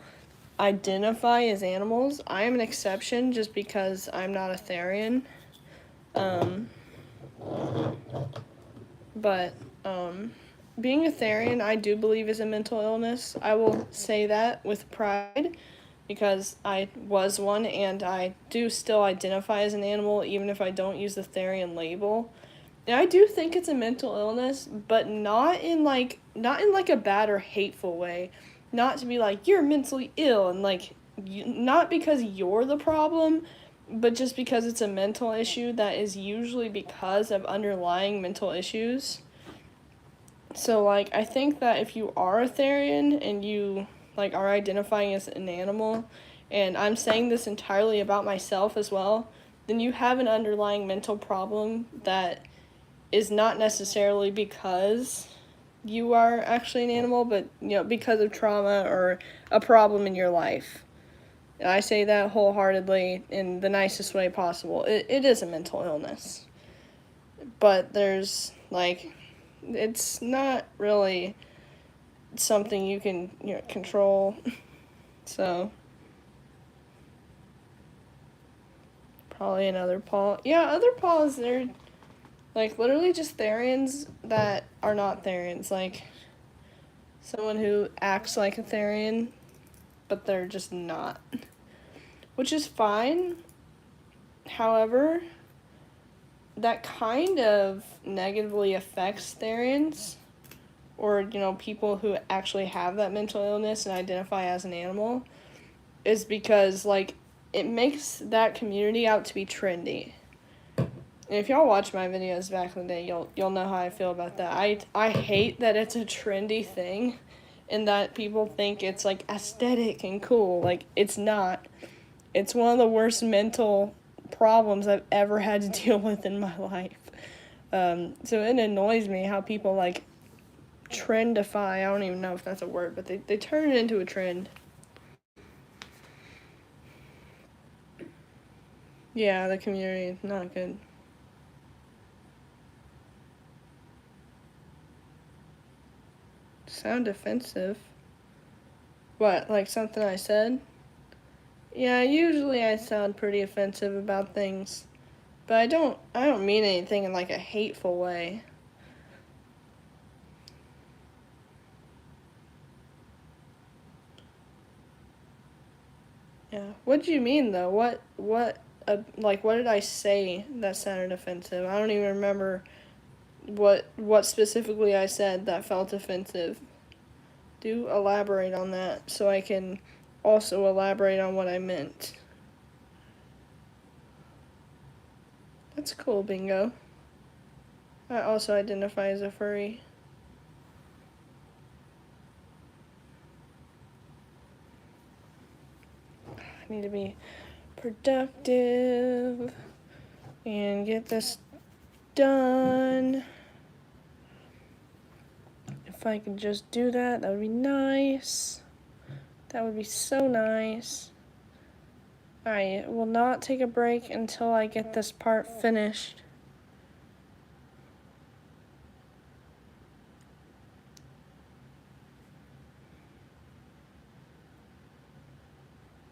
identify as animals. I am an exception just because I'm not a Therian. But being a Therian, I do believe is a mental illness. I will say that with pride because I was one and I do still identify as an animal even if I don't use the Therian label. And I do think it's a mental illness, but not in like a bad or hateful way. Not to be like you're mentally ill and like not because you're the problem, but just because it's a mental issue that is usually because of underlying mental issues. So, like, I think that if you are a Therian and you, like, are identifying as an animal, and I'm saying this entirely about myself as well, then you have an underlying mental problem that is not necessarily because you are actually an animal, but, you know, because of trauma or a problem in your life. And I say that wholeheartedly in the nicest way possible. It is a mental illness. But there's, like, it's not really something you can, you know, control. So, probably another paw. Yeah, other paws, they're, like, literally just Therians that are not Therians. Like, someone who acts like a Therian, but they're just not. Which is fine. However, that kind of negatively affects Therians, or, you know, people who actually have that mental illness and identify as an animal, is because, like, it makes that community out to be trendy. And if y'all watch my videos back in the day, you'll know how I feel about that. I hate that it's a trendy thing and that people think it's, like, aesthetic and cool. Like, it's not. It's one of the worst mental problems I've ever had to deal with in my life. So it annoys me how people, like, trendify. I don't even know if that's a word, but they turn it into a trend. Yeah, the community is not good. Sound offensive? What, like something I said? Yeah, usually I sound pretty offensive about things. But I don't mean anything in, like, a hateful way. Yeah. What do you mean though? Like, what did I say that sounded offensive? I don't even remember what specifically I said that felt offensive. Do elaborate on that so I can also elaborate on what I meant. That's cool, Bingo. I also identify as a furry. I need to be productive and get this done. If I could just do that, that would be nice. That would be so nice. I will not take a break until I get this part finished.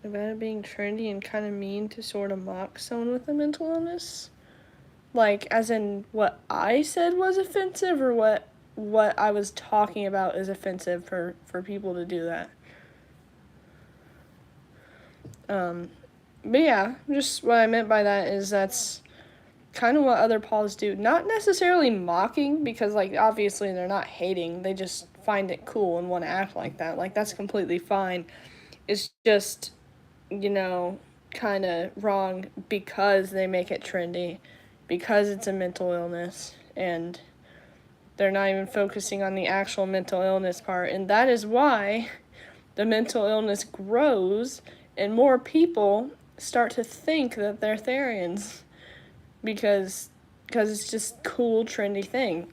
About it being trendy and kind of mean to sort of mock someone with a mental illness. Like, as in what I said was offensive, or what I was talking about is offensive for people to do that. But yeah, just what I meant by that is that's kind of what other pols do. Not necessarily mocking, because, like, obviously they're not hating. They just find it cool and want to act like that. Like, that's completely fine. It's just, you know, kind of wrong because they make it trendy, because it's a mental illness, and they're not even focusing on the actual mental illness part. And that is why the mental illness grows and more people start to think that they're Therians, because it's just cool, trendy thing.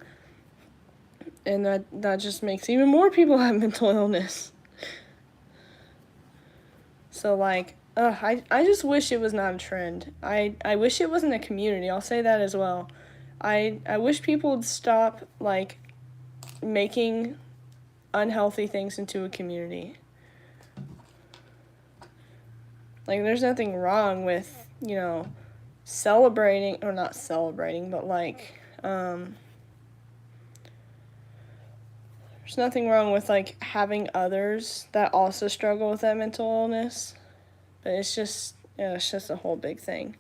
And that just makes even more people have mental illness. So, like, I just wish it was not a trend. I wish it wasn't a community. I'll say that as well. I wish people would stop, like, making unhealthy things into a community. Like, there's nothing wrong with, you know, celebrating, or not celebrating, but, like, there's nothing wrong with, like, having others that also struggle with that mental illness. But it's just a whole big thing.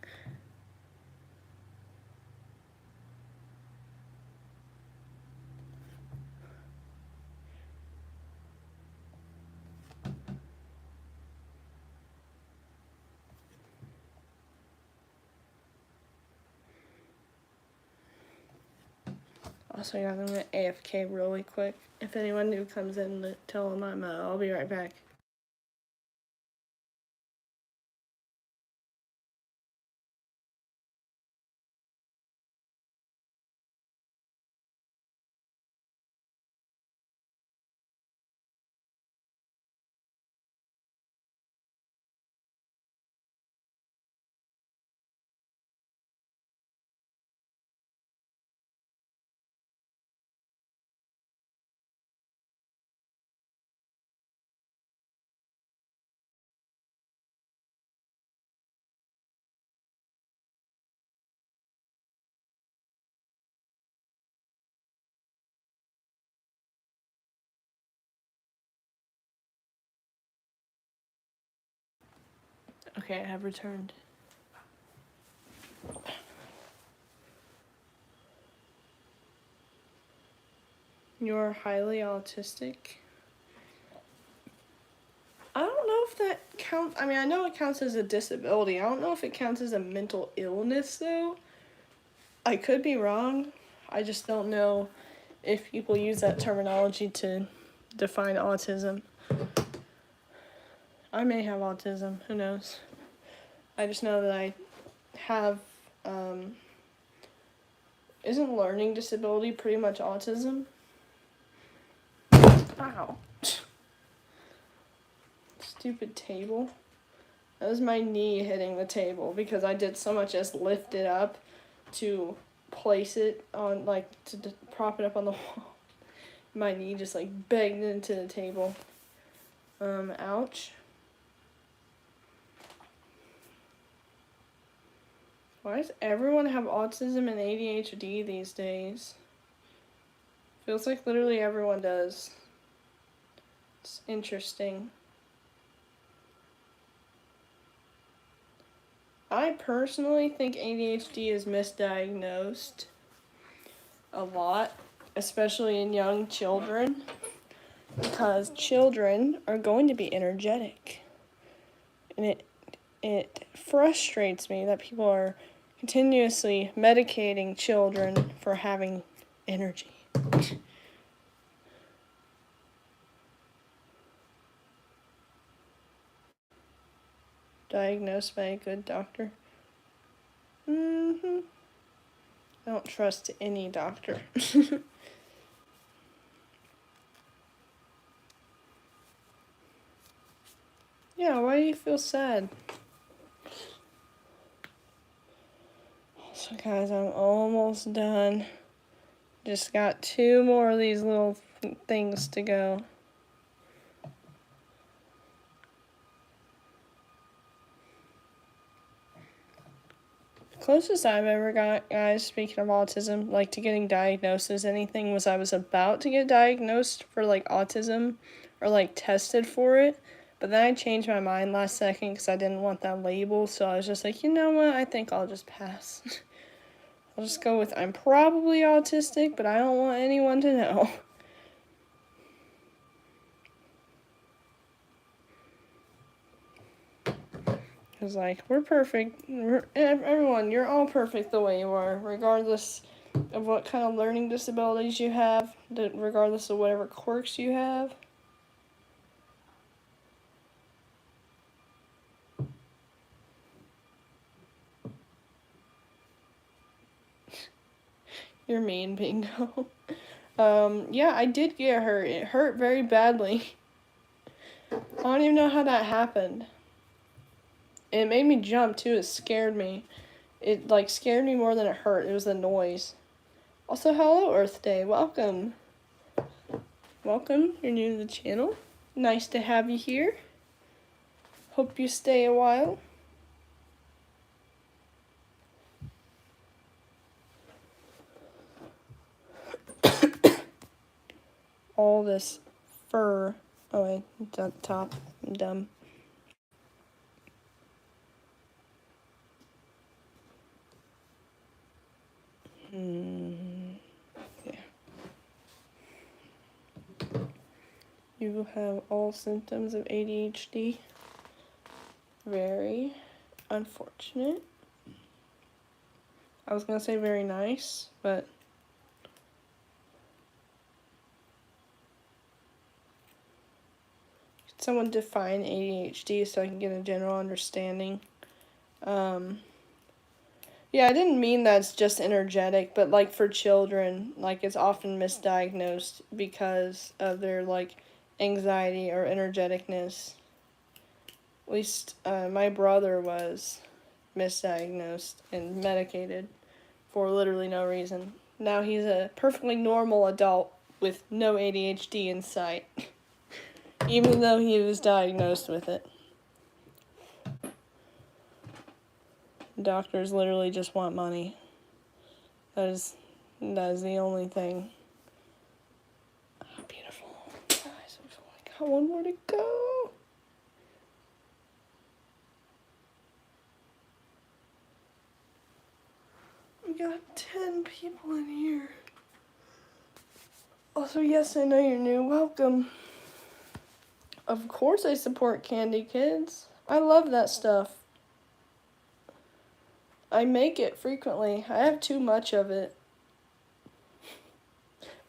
Also, guys, I'm gonna AFK really quick. If anyone new comes in, tell them I'll be right back. Okay, I have returned. You're highly autistic. I don't know if that counts. I mean, I know it counts as a disability. I don't know if it counts as a mental illness, though. I could be wrong. I just don't know if people use that terminology to define autism. I may have autism. Who knows? I just know that I have, isn't learning disability pretty much autism? Ow. Stupid table. That was my knee hitting the table because I did so much as lift it up to place it on, like, to prop it up on the wall. My knee just, like, banged into the table. Ouch. Why does everyone have autism and ADHD these days? Feels like literally everyone does. It's interesting. I personally think ADHD is misdiagnosed a lot, especially in young children, because children are going to be energetic. And it frustrates me that people are continuously medicating children for having energy. Diagnosed by a good doctor. I don't trust any doctor. Yeah, why do you feel sad? So guys, I'm almost done. Just got 2 more of these little things to go. Closest I've ever got, guys, speaking of autism, like to getting diagnosed as anything, was I was about to get diagnosed for like autism or like tested for it, but then I changed my mind last second because I didn't want that label, so I was just like, you know what, I think I'll just pass. I'll just go with I'm probably autistic, but I don't want anyone to know. Because, like, we're perfect. Everyone, you're all perfect the way you are, regardless of what kind of learning disabilities you have, regardless of whatever quirks you have. You're mean, Bingo. Yeah, I did get hurt. It hurt very badly. I don't even know how that happened. It made me jump, too. It scared me. It, like, scared me more than it hurt. It was the noise. Also, hello, Earth Day. Welcome. Welcome. You're new to the channel. Nice to have you here. Hope you stay a while. All this fur. Oh wait, it's at the top. I'm dumb. Yeah. You have all symptoms of ADHD. Very unfortunate. I was gonna say very nice, but could someone define ADHD so I can get a general understanding? Yeah, I didn't mean that's just energetic, but like for children, like it's often misdiagnosed because of their like anxiety or energeticness. At least my brother was misdiagnosed and medicated for literally no reason. Now he's a perfectly normal adult with no ADHD in sight, even though he was diagnosed with it. Doctors literally just want money. That is the only thing. Oh, beautiful. Guys, I've only got 1 more to go. We got 10 people in here. Also, yes, I know you're new. Welcome. Of course I support Candy Kids. I love that stuff. I make it frequently. I have too much of it.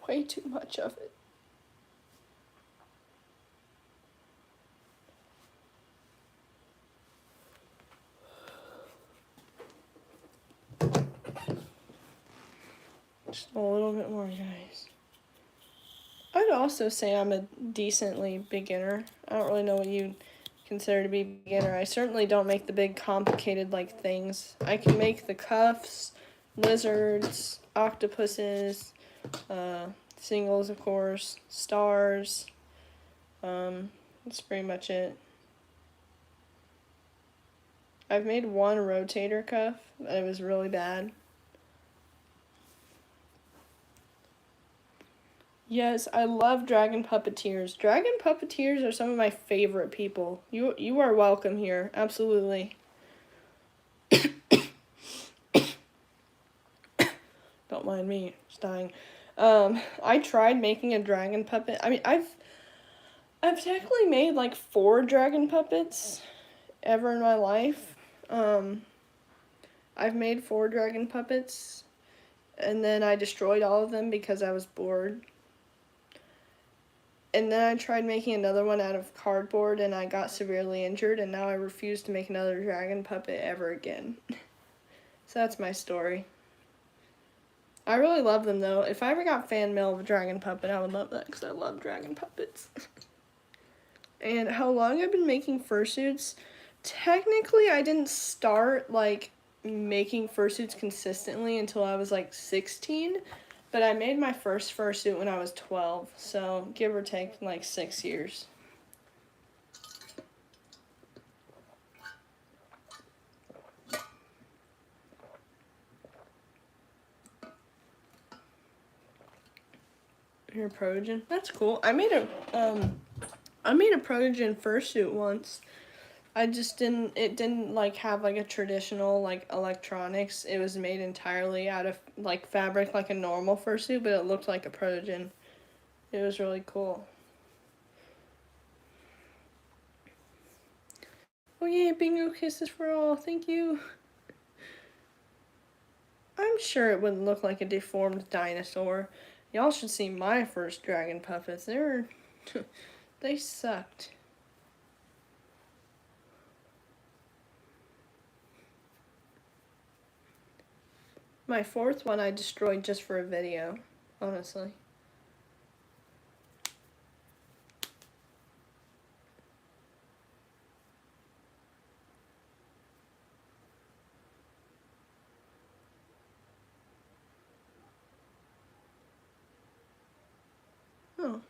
Way too much of it. Just a little bit more, guys. I'd also say I'm a decently beginner. I don't really know what you consider to be beginner. I certainly don't make the big complicated like things. I can make the cuffs, lizards, octopuses, singles of course, stars. That's pretty much it. I've made 1 rotator cuff, and it was really bad. Yes, I love dragon puppeteers. Dragon puppeteers are some of my favorite people. You are welcome here, absolutely. Don't mind me, just dying. I tried making a dragon puppet. I mean, I've technically made like 4 dragon puppets ever in my life. I've made 4 dragon puppets, and then I destroyed all of them because I was bored. And then I tried making another one out of cardboard, and I got severely injured, and now I refuse to make another dragon puppet ever again. So that's my story. I really love them, though. If I ever got fan mail of a dragon puppet, I would love that, because I love dragon puppets. And how long I've been making fursuits? Technically, I didn't start, like, making fursuits consistently until I was, like, 16. But I made my first fursuit when I was 12, so give or take, like, 6 years. Your Progen? That's cool. I made a Progen fursuit once. It didn't like have like a traditional like electronics. It was made entirely out of like fabric like a normal fursuit, but it looked like a Progen. It was really cool. Oh yay, bingo kisses for all, thank you. I'm sure it wouldn't look like a deformed dinosaur. Y'all should see my first dragon puppets. They sucked. My 4th one I destroyed just for a video, honestly. Oh.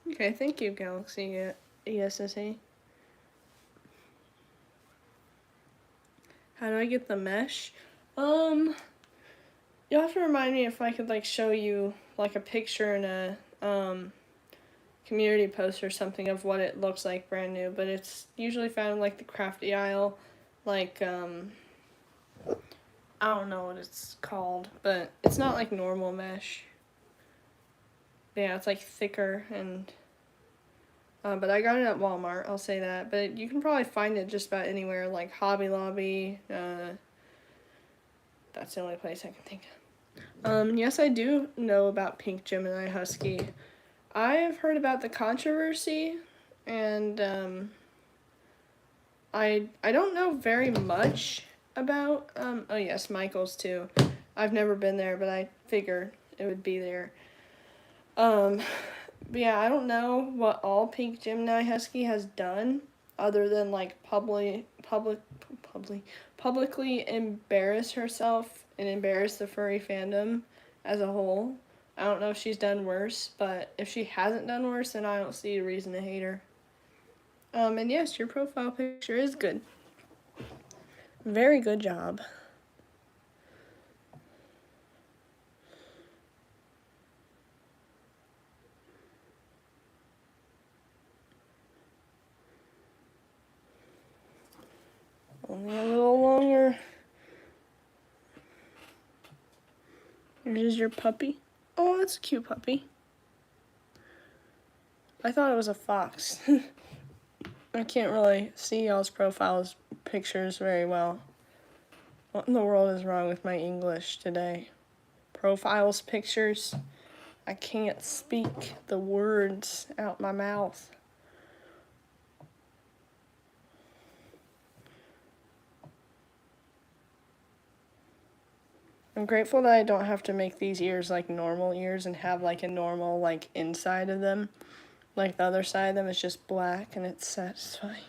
Okay, thank you, Galaxy ESSA. How do I get the mesh? You'll have to remind me if I could like show you like a picture in a community post or something of what it looks like brand new, but it's usually found in like the crafty aisle, like I don't know what it's called, but it's not like normal mesh. Yeah, it's like thicker and but I got it at Walmart, I'll say that. But you can probably find it just about anywhere, like Hobby Lobby. That's the only place I can think of. Yes, I do know about Pink Gemini Husky. I've heard about the controversy, and I don't know very much about. Oh yes, Michael's too. I've never been there, but I figured it would be there. But yeah, I don't know what all Pink Gemini Husky has done other than like publicly embarrass herself and embarrass the furry fandom as a whole. I don't know if she's done worse, but if she hasn't done worse, then I don't see a reason to hate her. And yes, your profile picture is good. Very good job. Only a little longer. Here's your puppy. Oh, that's a cute puppy. I thought it was a fox. I can't really see y'all's profiles pictures very well. What in the world is wrong with my English today? Profiles pictures. I can't speak the words out my mouth. I'm grateful that I don't have to make these ears like normal ears and have like a normal like inside of them. Like the other side of them is just black and it's satisfying.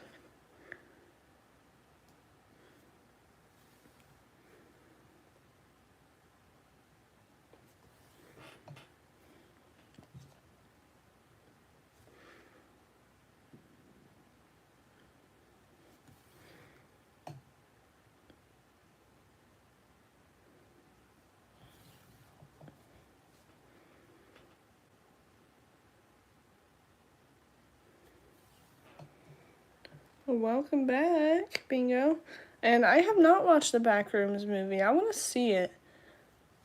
Welcome back, Bingo. And I have not watched the Backrooms movie. I want to see it.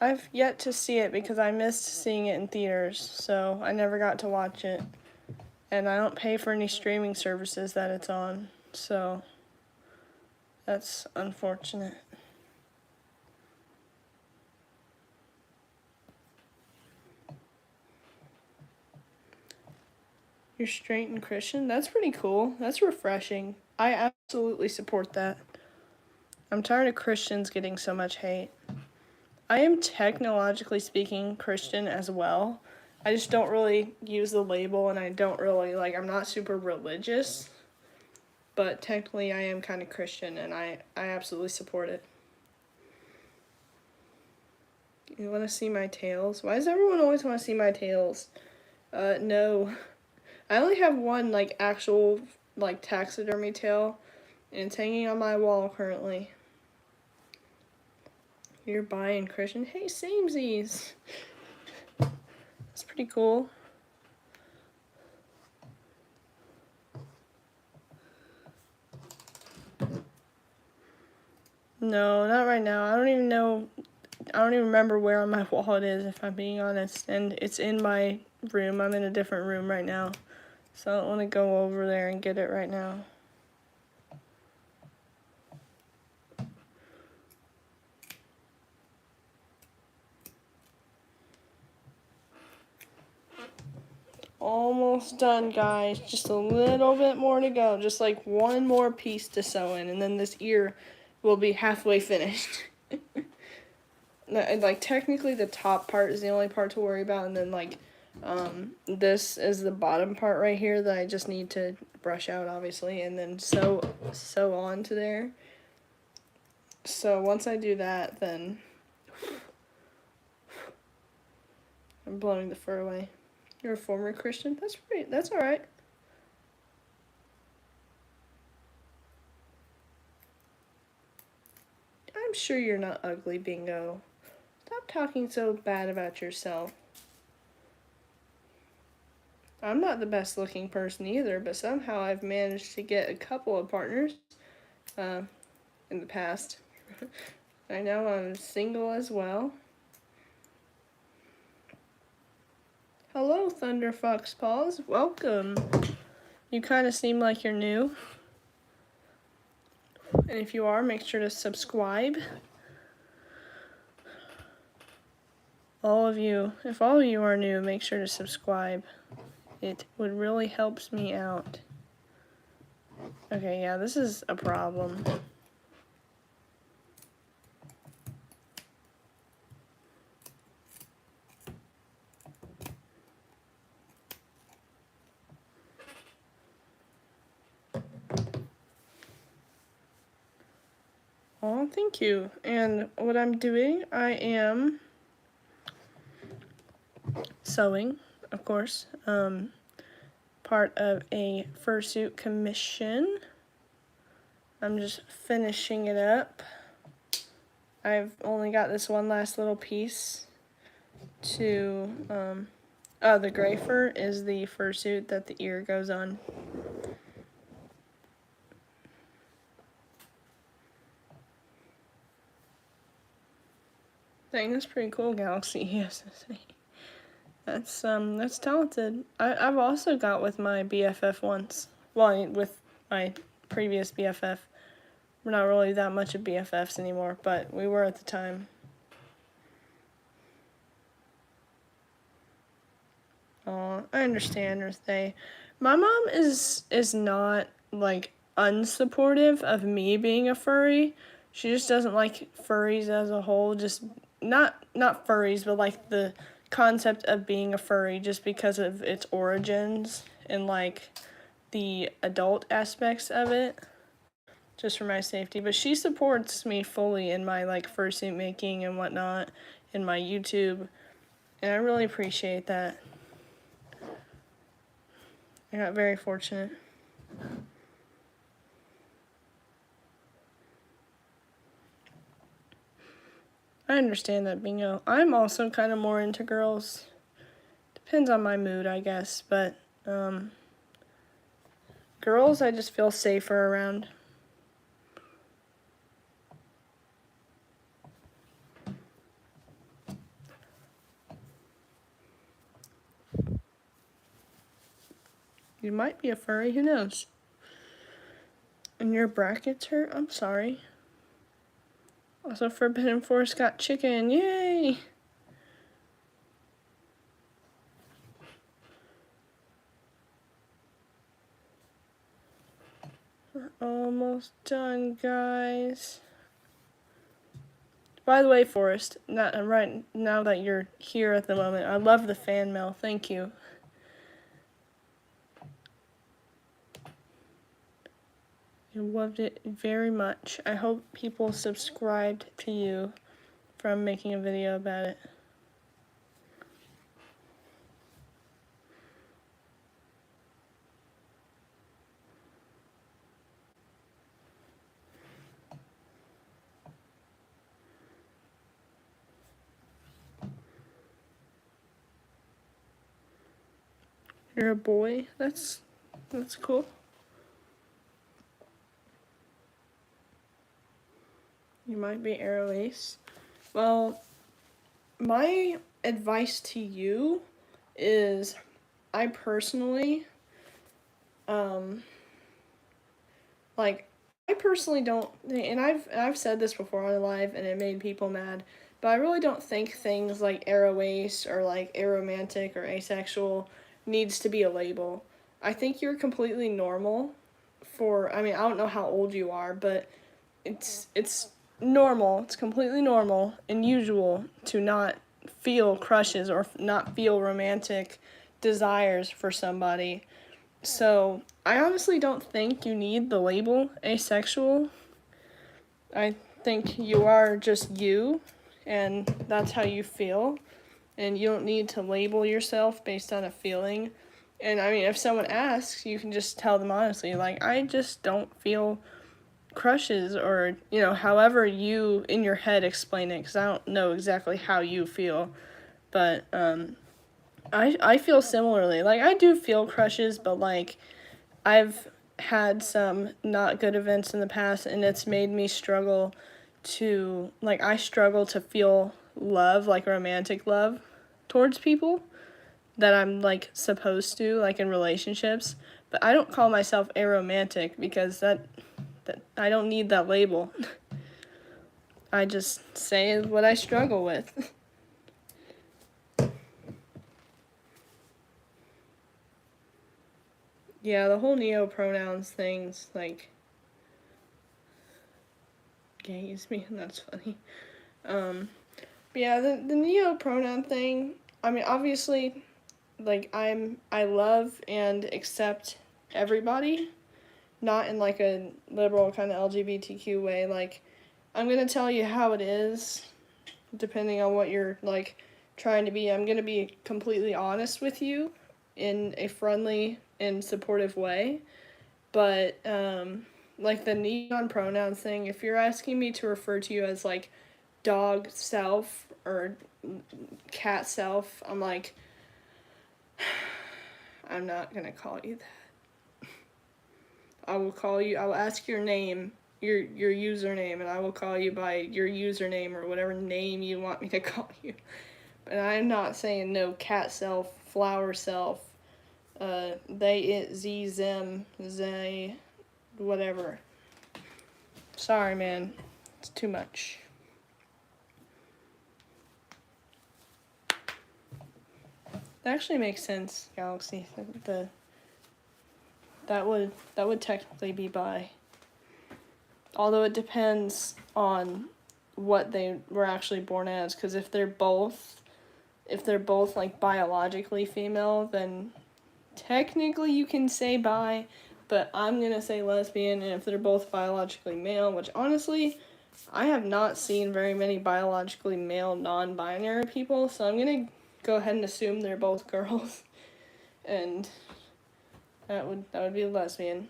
I've yet to see it because I missed seeing it in theaters, so I never got to watch it. And I don't pay for any streaming services that it's on, so that's unfortunate. You're straight and Christian? That's pretty cool. That's refreshing. I absolutely support that. I'm tired of Christians getting so much hate. I am technologically speaking Christian as well. I just don't really use the label, and I don't really, I'm not super religious. But technically I am kind of Christian, and I absolutely support it. You want to see my tails? Why does everyone always want to see my tails? No. I only have one, actual, taxidermy tail, and it's hanging on my wall currently. You're buying Christian? Hey, samesies! That's pretty cool. No, not right now. I don't even remember where on my wall it is, if I'm being honest. And it's in my room. I'm in a different room right now. So I don't want to go over there and get it right now. Almost done, guys. Just a little bit more to go. Just one more piece to sew in, and then this ear will be halfway finished. Technically the top part is the only part to worry about, and then this is the bottom part right here that I just need to brush out, obviously, and then sew on to there. So once I do that, then I'm blowing the fur away. You're a former Christian? That's great. That's all right. I'm sure you're not ugly, Bingo. Stop talking so bad about yourself. I'm not the best looking person either, but somehow I've managed to get a couple of partners in the past. I know I'm single as well. Hello, Thunder Fox Paws. Welcome. You kind of seem like you're new. And if you are, make sure to subscribe. If all of you are new, make sure to subscribe. It would really helps me out. Okay, yeah, this is a problem. Oh, thank you. And what I'm doing, I am sewing, of course. Part of a fursuit commission. I'm just finishing it up. I've only got this one last little piece to, the gray fur is the fursuit that the ear goes on. Dang, that's pretty cool, Galaxy. Yes, that's talented. I've also got with my BFF once. Well, with my previous BFF. We're not really that much of BFFs anymore, but we were at the time. Oh, I understand, Earth. My mom is not unsupportive of me being a furry. She just doesn't like furries as a whole. Just not furries, but the concept of being a furry, just because of its origins and the adult aspects of it. Just for my safety, but she supports me fully in my fursuit making and whatnot, in my YouTube, and I really appreciate that. I got very fortunate. I understand that, Bingo. I'm also kind of more into girls. Depends on my mood, I guess, but girls I just feel safer around. You might be a furry, who knows? And your brackets hurt? I'm sorry. Also, Forbidden Forest got chicken. Yay! Almost done, guys. By the way, Forrest, right now that you're here at the moment, I love the fan mail. Thank you. I loved it very much. I hope people subscribed to you from making a video about it. You're a boy? That's cool. You might be Arrow Ace. Well, my advice to you is I personally, I personally don't, and I've said this before on live and it made people mad, but I really don't think things like Arrow Ace or like aromantic or asexual needs to be a label. I think you're completely normal I don't know how old you are, but it's normal, it's completely normal and usual to not feel crushes or not feel romantic desires for somebody. So, I honestly don't think you need the label asexual. I think you are just you, and that's how you feel, and you don't need to label yourself based on a feeling. And I mean, if someone asks, you can just tell them honestly, like, I just don't feel crushes, or, however you in your head explain it, because I don't know exactly how you feel, but, I feel similarly. Like, I do feel crushes, but, like, I've had some not good events in the past, and it's made me struggle I struggle to feel love, like romantic love, towards people that I'm, like, supposed to, like, in relationships. But I don't call myself aromantic because that I don't need that label. I just say what I struggle with. Yeah, the whole neo-pronouns things, like, gaze me, that's funny. But yeah, the neo-pronoun thing, I mean, obviously, like, I love and accept everybody, not in, like, a liberal kind of LGBTQ way. Like, I'm gonna tell you how it is, depending on what you're, like, trying to be. I'm gonna be completely honest with you in a friendly and supportive way. But, like, the neon pronouns thing, if you're asking me to refer to you as, like, dog self or cat self, I'm like, I'm not gonna call you that. I will ask your name, your username, and I will call you by your username or whatever name you want me to call you. But I'm not saying no cat self, flower self, they, it, z, them, they, whatever. Sorry, man. It's too much. That actually makes sense, Galaxy. That would technically be bi. Although it depends on what they were actually born as, because if they're both like biologically female, then technically you can say bi, but I'm gonna say lesbian. And if they're both biologically male, which honestly I have not seen very many biologically male non-binary people, so I'm gonna go ahead and assume they're both girls, and that would be a lesbian.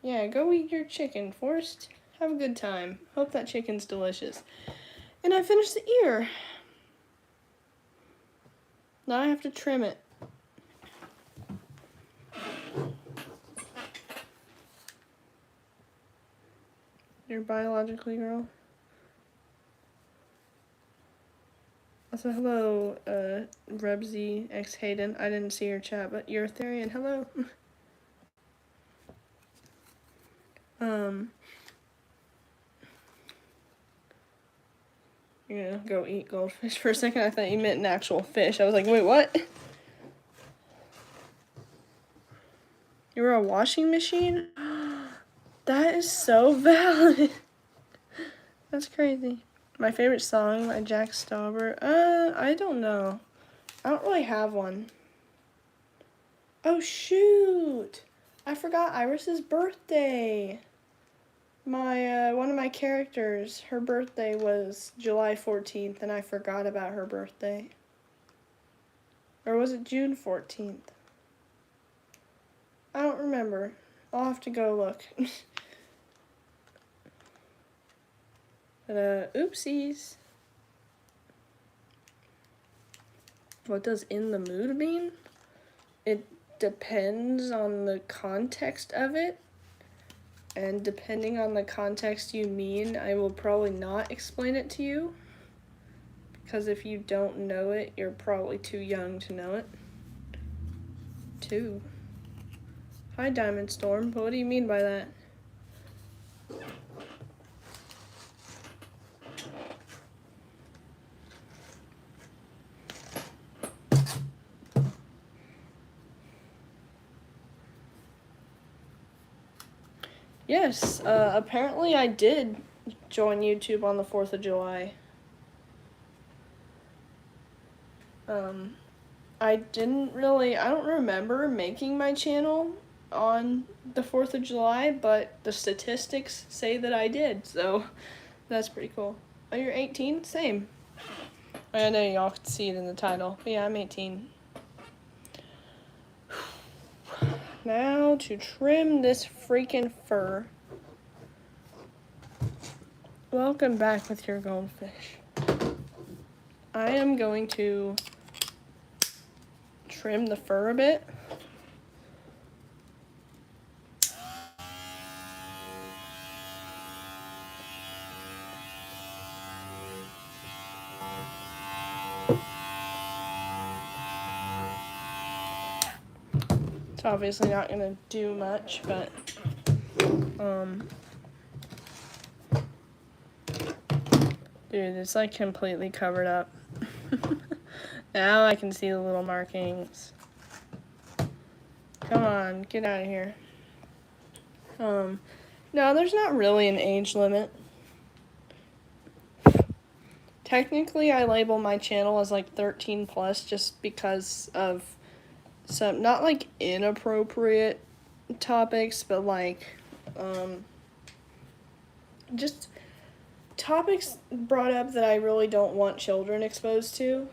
Yeah, go eat your chicken, Forrest. Have a good time. Hope that chicken's delicious. And I finished the ear. Now I have to trim it. You're biologically girl? Also, hello, Rebsy X Hayden. I didn't see your chat, but you're Therian. Hello. You're gonna go eat goldfish. For a second, I thought you meant an actual fish. I was like, wait, what? You were a washing machine? That is so valid. That's crazy. My favorite song by Jack Stauber? I don't know. I don't really have one. Oh, shoot! I forgot Iris's birthday. One of my characters, her birthday was July 14th, and I forgot about her birthday. Or was it June 14th? I don't remember. I'll have to go look. But, oopsies. What does in the mood mean? It depends on the context of it. And depending on the context you mean, I will probably not explain it to you. Because if you don't know it, you're probably too young to know it. Hi, Diamond Storm. What do you mean by that? Yes, apparently I did join YouTube on the 4th of July. I don't remember making my channel on the 4th of July, but the statistics say that I did, so that's pretty cool. Oh, you're 18? Same. I know y'all can see it in the title, but yeah, I'm 18. Now to trim this freaking fur. Welcome back with your goldfish. I am going to trim the fur a bit. It's obviously not gonna do much, but dude, it's like completely covered up. Now I can see the little markings. Come on, get out of here. No, there's not really an age limit. Technically, I label my channel as like 13 plus just because of some, not like inappropriate topics, but like, just topics brought up that I really don't want children exposed to.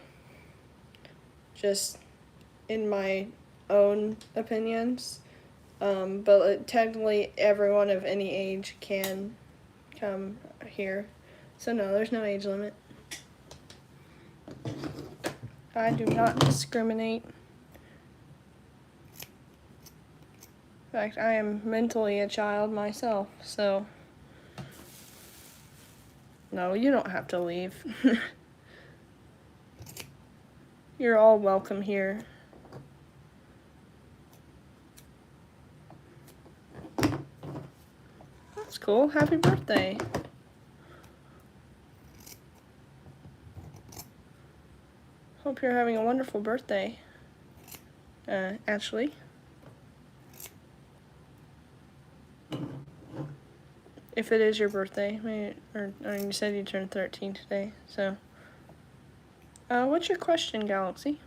Just in my own opinions. But technically everyone of any age can come here. So no, there's no age limit. I do not discriminate. In fact, I am mentally a child myself, so no, you don't have to leave. You're all welcome here. That's cool. Happy birthday. Hope you're having a wonderful birthday, Ashley. If it is your birthday, or you said you turned 13 today, so. What's your question, Galaxy?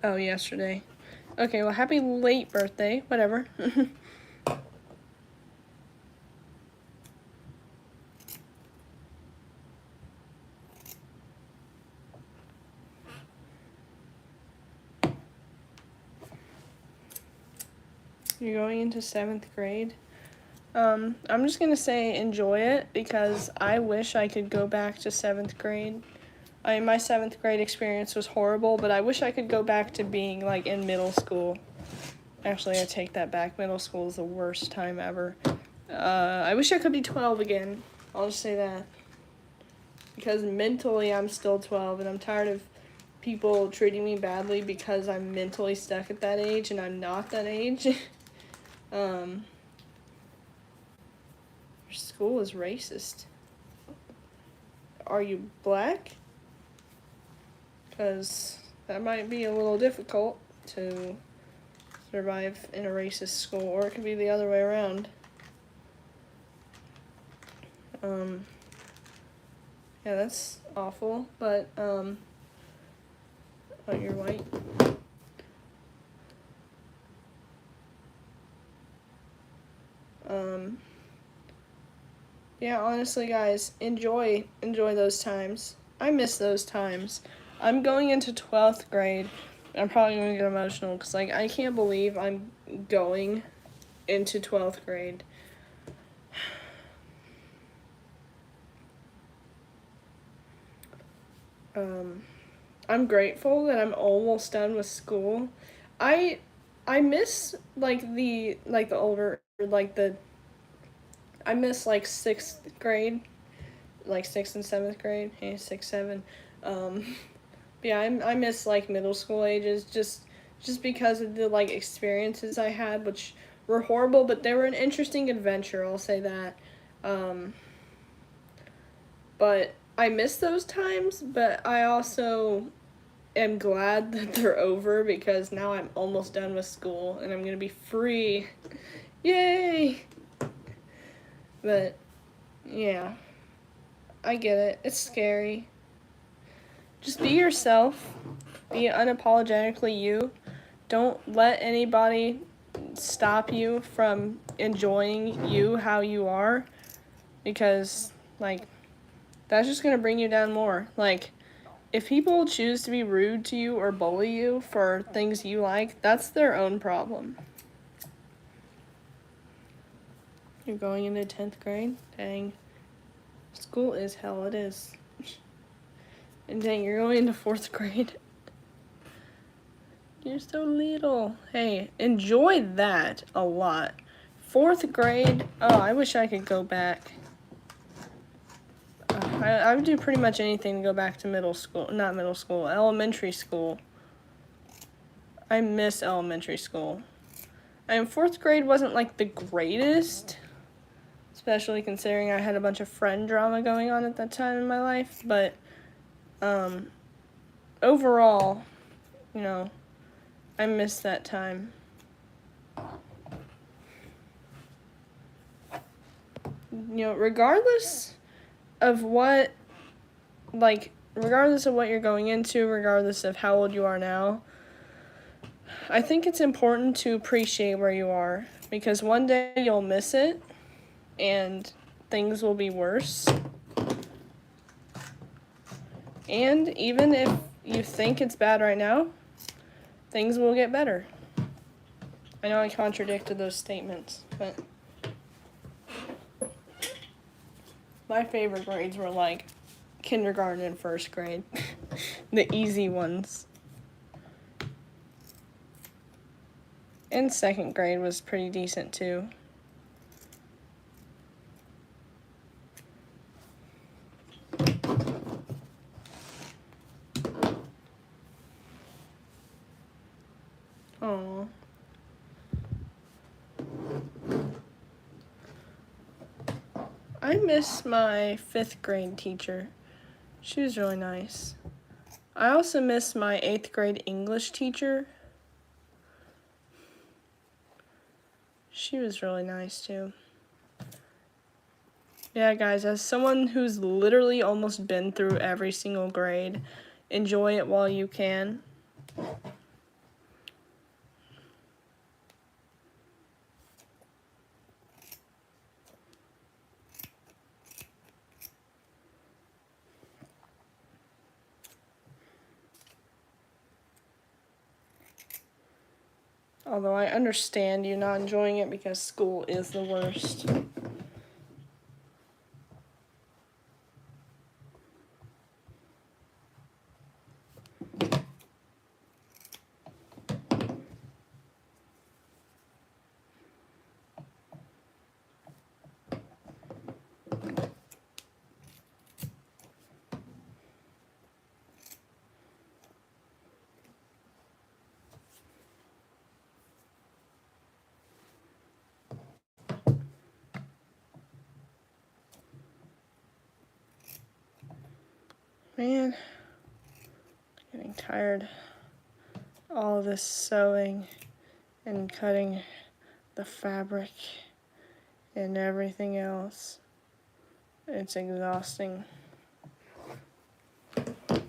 Oh, yesterday. Okay, well, happy late birthday, whatever. You're going into 7th grade. I'm just gonna say enjoy it because I wish I could go back to 7th grade. My 7th grade experience was horrible, but I wish I could go back to being like in middle school. Actually, I take that back. Middle school is the worst time ever. I wish I could be 12 again. I'll just say that. Because mentally I'm still 12 and I'm tired of people treating me badly because I'm mentally stuck at that age and I'm not that age. Your school is racist. Are you black? Because that might be a little difficult to survive in a racist school, or it could be the other way around. Yeah, that's awful, but, oh, you're white. Yeah, honestly, guys, enjoy those times. I miss those times. I'm going into 12th grade. I'm probably going to get emotional because, like, I can't believe I'm going into 12th grade. I'm grateful that I'm almost done with school. I miss the older I miss like 6th grade, like 6th and 7th grade. Hey, 6, 7. Yeah, I miss like middle school ages just because of the like experiences I had, which were horrible, but they were an interesting adventure. I'll say that. But I miss those times, but I also am glad that they're over because now I'm almost done with school and I'm gonna be free. Yay! But yeah, I get it. It's scary. Just be yourself. Be unapologetically you. Don't let anybody stop you from enjoying you how you are, because like that's just gonna bring you down more. Like, if people choose to be rude to you or bully you for things you like, that's their own problem. You're going into 10th grade? Dang. School is hell, it is. And dang, you're going into 4th grade. You're so little. Hey, enjoy that a lot. 4th grade, oh, I wish I could go back. I would do pretty much anything to go back to elementary school. I miss elementary school. And 4th grade wasn't like the greatest, especially considering I had a bunch of friend drama going on at that time in my life, but overall, you know, I miss that time. You know, regardless of what you're going into, regardless of how old you are now, I think it's important to appreciate where you are, because one day you'll miss it and things will be worse. And even if you think it's bad right now, things will get better. I know I contradicted those statements, but my favorite grades were like kindergarten and 1st grade. The easy ones. And 2nd grade was pretty decent too. Aww. I miss my 5th grade teacher. She was really nice. I also miss my 8th grade English teacher. She was really nice too. Yeah, guys, as someone who's literally almost been through every single grade, enjoy it while you can. Although I understand you not enjoying it because school is the worst. Man, getting tired. All this sewing and cutting the fabric and everything else. It's exhausting. I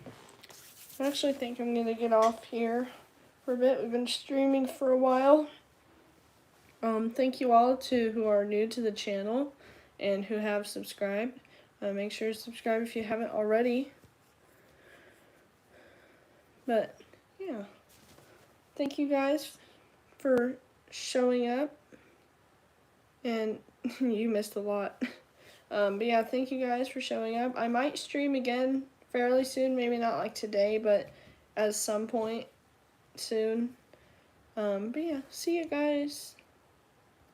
actually think I'm gonna get off here for a bit. We've been streaming for a while. Thank you all who are new to the channel and who have subscribed. Make sure to subscribe if you haven't already. But yeah, thank you guys for showing up. And you missed a lot. But yeah, thank you guys for showing up. I might stream again fairly soon, maybe not like today, but at some point soon. But yeah, see you guys.